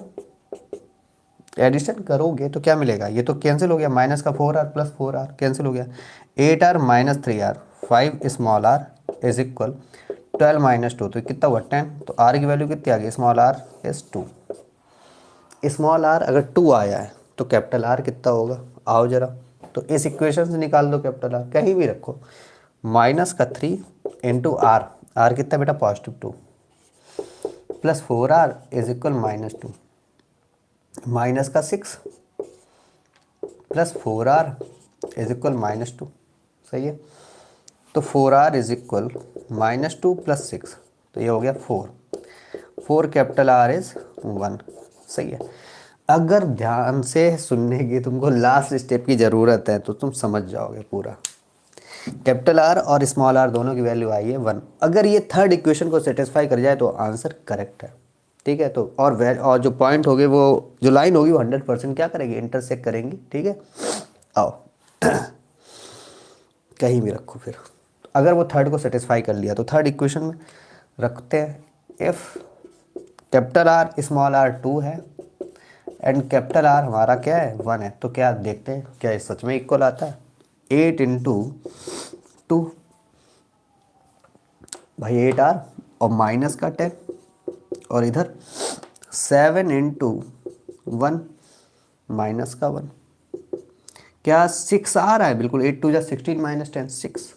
एडिशन करोगे तो क्या मिलेगा, ये तो कैंसिल हो गया, माइनस का 4r प्लस 4r कैंसिल हो गया, 8r minus 3r 5 small r is equal 12 minus 2, तो कितना हुआ 10, तो r की वैल्यू कितनी आ गई, small r is 2। Small r अगर 2 आया है तो कैपिटल R कितना होगा, आओ जरा, तो इस इक्वेशन से निकाल दो कैपिटल R, कहीं भी रखो, माइनस का 3 इंटू r, r कितना बेटा positive 2, plus 4r is equal minus 2, minus का 6 plus 4r is equal minus 2। सही है, तो 4r is equal minus 2 plus 6, तो ये हो गया 4 कैपिटल R इज 1। सही है, अगर ध्यान से सुनने की तुमको लास्ट स्टेप की ज़रूरत है तो तुम समझ जाओगे पूरा। कैपिटल R और स्मॉल r दोनों की वैल्यू आई है 1। अगर ये थर्ड इक्वेशन को सेटिस्फाई कर जाए तो आंसर करेक्ट है। ठीक है, तो और जो पॉइंट होगे, वो जो लाइन होगी वो 100% क्या करेगी, इंटरसेक्ट करेंगी। ठीक है, आओ कहीं भी रखो, फिर अगर वो थर्ड को सेटिस्फाई कर लिया तो थर्ड इक्वेशन में रखते हैं, if capital R small r 2 है एंड कैपिटल R हमारा क्या है 1 है, तो क्या देखते हैं क्या ये सच में इक्वल आता है, 8 इंटू 2, भाई 8r और माइनस का 10, और इधर 7 इंटू 1 माइनस का 1, क्या 6 आ रहा है, बिल्कुल 8 2 जा 16 माइनस 10 6,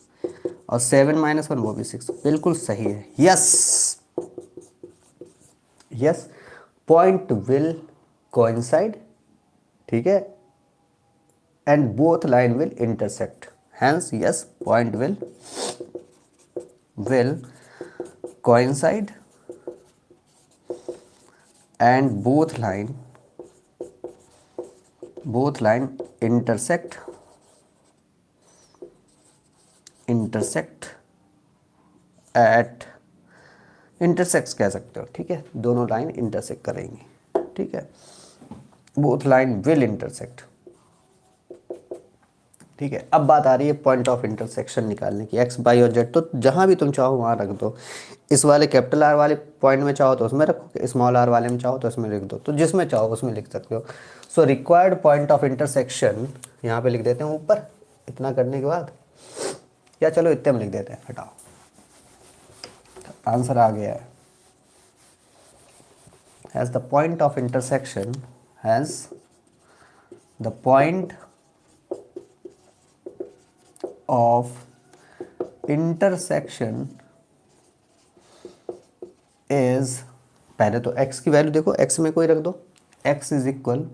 और 7 माइनस 1 वो भी 6, बिल्कुल सही है। Yes yes, point will coincide, ठीक है, and both line will intersect, hence yes, point will coincide and both line intersect at intersects कह सकते हो। ठीक है, दोनों लाइन इंटरसेक्ट करेंगी। ठीक है, both line will intersect। ठीक है, अब बात आ रही है पॉइंट ऑफ इंटरसेक्शन निकालने की, एक्स वाई और जेड, तो जहाँ भी तुम चाहो वहाँ रख दो। इस वाले कैपिटल आर वाले पॉइंट में चाहो तो उसमें रखो, स्मॉल आर वाले में चाहो तो उसमें लिख दो, तो जिसमें चाहो उसमें लिख सकते हो। So required point of intersection यहाँ पे लिख देते हैं ऊपर, इतना करने के बाद, या चलो इतने में लिख देते हैं, हटाओ, आंसर आ गया है। Has the point of intersection, has the point of intersection is, पहले तो x की वैल्यू देखो, x में कोई रख दो, x इज इक्वल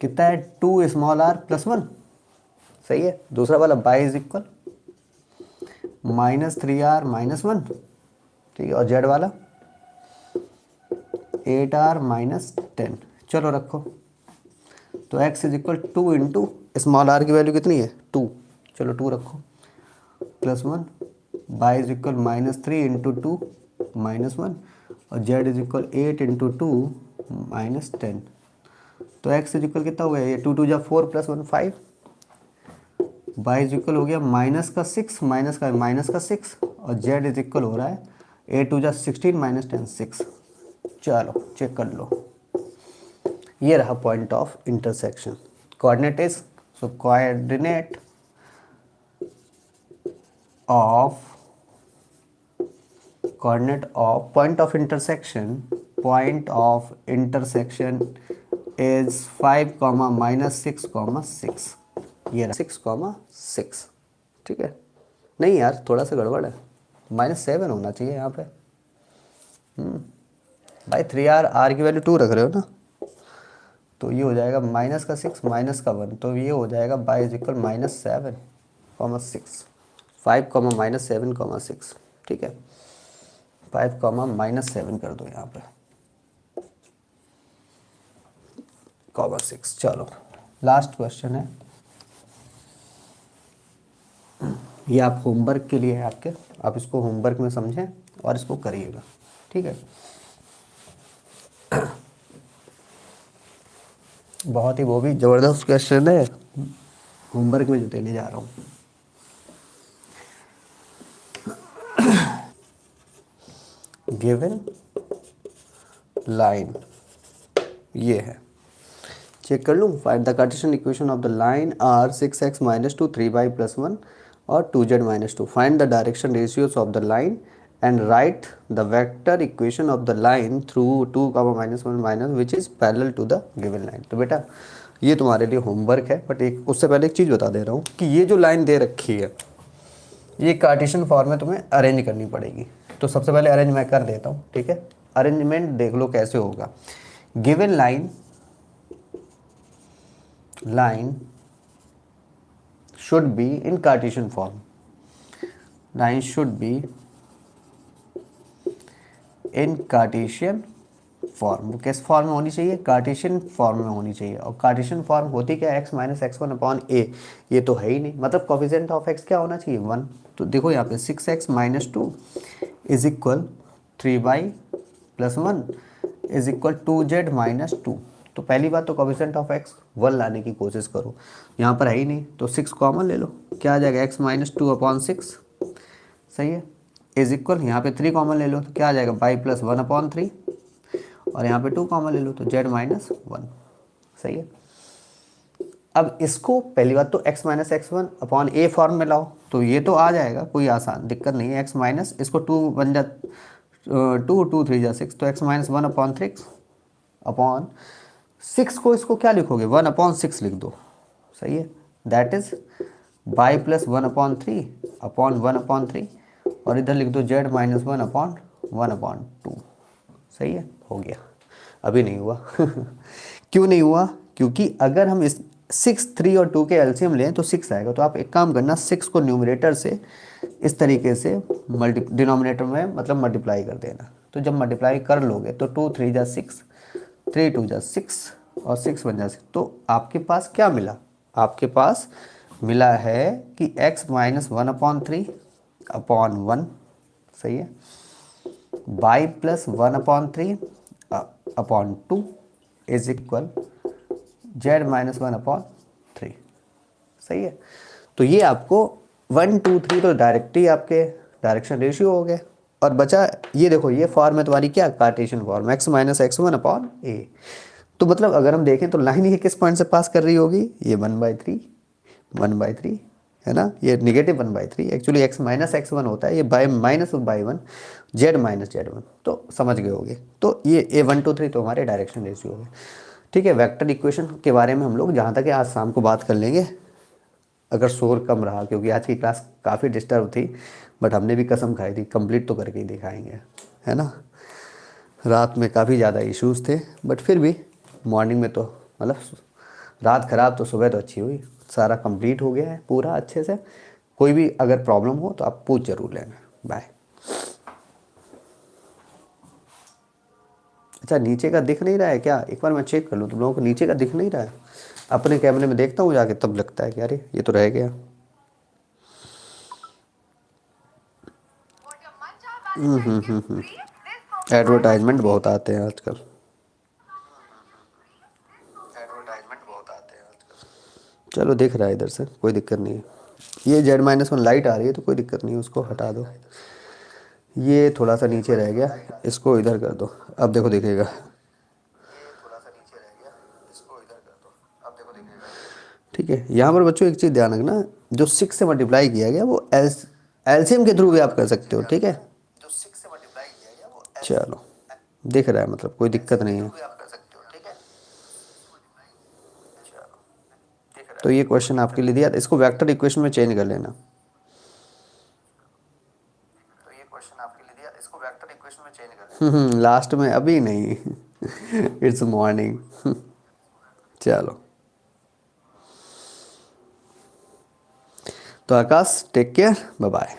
कितना है 2 स्मॉल r प्लस 1, सही है। दूसरा वाला y is equal -3r minus 1, ठीक है। और z वाला 8r माइनस 10, चलो रखो। तो x is equal 2 into small r की वैल्यू कितनी है 2, चलो 2 रखो, plus 1, y is equal -3 into 2 minus 1, और z is equal 8 into 2 minus 10। तो x इज इक्वल कितना हो गया, ये 2 2 जा 4 प्लस 1 5, y इज इक्वल हो गया -6 माइनस का 6, और z इज इक्वल हो रहा है 8 2 जा 16 माइनस 10 6। चलो चेक कर लो, ये रहा point of intersection. Coordinate is, so coordinate of point of intersection is 5 -6 6, ये रहा 6 6, ठीक है। नहीं यार थोड़ा सा गड़बड़ है, -7 होना चाहिए यहाँ पे। भाई 3r की वैल्यू 2 रख रहे हो ना, तो ये हो जाएगा माइनस का 6 माइनस का 1, तो ये हो जाएगा y इज इक्वल -7 6, 5 -7 6, ठीक है। 5 -7 कर दो यहाँ पे, 6। चलो लास्ट क्वेश्चन है, ये आप होमवर्क के लिए है आपके, आप इसको होमवर्क में समझें और इसको करिएगा, ठीक है। बहुत ही वो भी ज़बरदस्त क्वेश्चन है होमवर्क में जो देने जा रहा हूँ। गिवन लाइन ये है, चेक कर लूँ। Find the Cartesian equation of the line are 6x - 2 3y + 1 और 2z - 2। Find the direction ratios of the line and write the vector equation of the line through 2, -1 which is parallel to the given line. तो बेटा ये तुम्हारे लिए homework है, but एक उससे पहले एक चीज़ बता दे रहा हूँ कि ये जो लाइन दे रखी है ये कार्टेशियन फॉर्म में तुम्हें अरेंज करनी पड़ेगी। तो सबसे पहले अरेंज मैं कर देता हूँ, ठीक है। अरेंजमेंट देख लो कैसे होगा। Given line should be in Cartesian form. Line should be in Cartesian form. वो किस फॉर्म में होनी चाहिए, कार्टेशियन फॉर्म में होनी चाहिए। और कार्टेशियन फॉर्म होती क्या, x - x1/a, ये तो है ही नहीं, मतलब कोफिशिएंट ऑफ x क्या होना चाहिए 1। तो देखो यहाँ पे 6x - 2 is equal 3y + 1 is equal 2z - 2। तो पहली बात तो कोफिशिएंट ऑफ x 1 लाने की कोशिश करो, यहाँ पर है ही नहीं, तो 6 कॉमन ले लो, क्या आ जाएगा x - 2/6, सही है। इज इक्वल यहाँ पे 3 कॉमन ले लो, तो क्या आ जाएगा y + 1/3, और यहाँ पे 2 कॉमन ले लो तो z - 1, सही है। अब इसको पहली बात तो x - x1/a फॉर्म में लाओ, तो ये तो आ जाएगा, कोई आसान दिक्कत नहीं है। x माइनस इसको 2 बन जा 2 2 3 जा 6, तो x - 1/6 को इसको क्या लिखोगे 1/6 लिख दो, सही है। दैट इज y + 1/3/1/3, और इधर लिख दो z - 1/1/2, सही है, हो गया। अभी नहीं हुआ क्यों नहीं हुआ, क्योंकि अगर हम इस 6 3 और 2 के एलसीएम लें तो 6 आएगा। तो आप एक काम करना, 6 को न्यूमरेटर से इस तरीके से डिनोमिनेटर में मतलब मल्टीप्लाई कर देना। तो जब मल्टीप्लाई कर लोगे तो 2 3 जा 6, 3 2 जा 6 और 6 बन जा 6, तो आपके पास क्या मिला, आपके पास मिला है कि x - 1/3/1, सही है, y + 1/3/2 इज इक्वल z - 1/3, सही है। तो ये आपको 1 2 3 तो डायरेक्ट ही आपके डायरेक्शन रेशियो हो गए, और बचा ये देखो, ये फॉर्म है तुम्हारी क्या, कार्टेशियन फॉर्म, x - x1/a। तो मतलब अगर हम देखें तो लाइन ये किस पॉइंट से पास कर रही होगी, ये 1/3 1/3 है ना, ये -1/3 एक्चुअली x माइनस x1 होता है, ये bye minus by one z minus z1, तो समझ गए होगे। तो ये A1 2 3 तो हमारे डायरेक्शन रेशियो हो गए। ठीक है, वेक्टर इक्वेशन के बारे में हम लोग जहाँ तक है आज शाम को बात कर लेंगे, अगर शोर कम रहा, क्योंकि आज की क्लास काफ़ी डिस्टर्ब थी, बट हमने भी कसम खाई थी कंप्लीट तो करके ही दिखाएंगे, है ना। रात में काफ़ी ज़्यादा इश्यूज थे, बट फिर भी मॉर्निंग में तो मतलब रात ख़राब तो सुबह तो अच्छी हुई, सारा कंप्लीट हो गया है पूरा अच्छे से। कोई भी अगर प्रॉब्लम हो तो आप पूछ ज़रूर लेना। बाय। अच्छा, नीचे का दिख नहीं रहा है क्या? एक बार मैं चेक कर लूँ, तुम लोगों को नीचे का दिख नहीं रहा है? अपने कैमरे में देखता हूँ जाके, तब लगता है कि अरे ये तो रह गया। एडवर्टाइजमेंट बहुत आते हैं आजकल। चलो दिख रहा है इधर से, कोई दिक्कत नहीं है। ये Z-1 लाइट आ रही है तो कोई दिक्कत नहीं है, उसको हटा दो। ये थोड़ा सा नीचे रह गया, इसको इधर कर दो, अब देखो दिखेगा। ठीक है, यहाँ पर बच्चों एक चीज़ ध्यान रखना, जो 6 से मल्टीप्लाई किया गया वो एलसीएम के थ्रू भी आप कर सकते हो। ठीक है, चलो दिख रहा है, मतलब कोई दिक्कत नहीं है। तो ये क्वेश्चन आपके लिए दिया, इसको वेक्टर इक्वेशन में चेंज कर लेना। लास्ट में अभी नहीं। It's morning. चलो, तो आकाश टेक केयर, बाय बाय।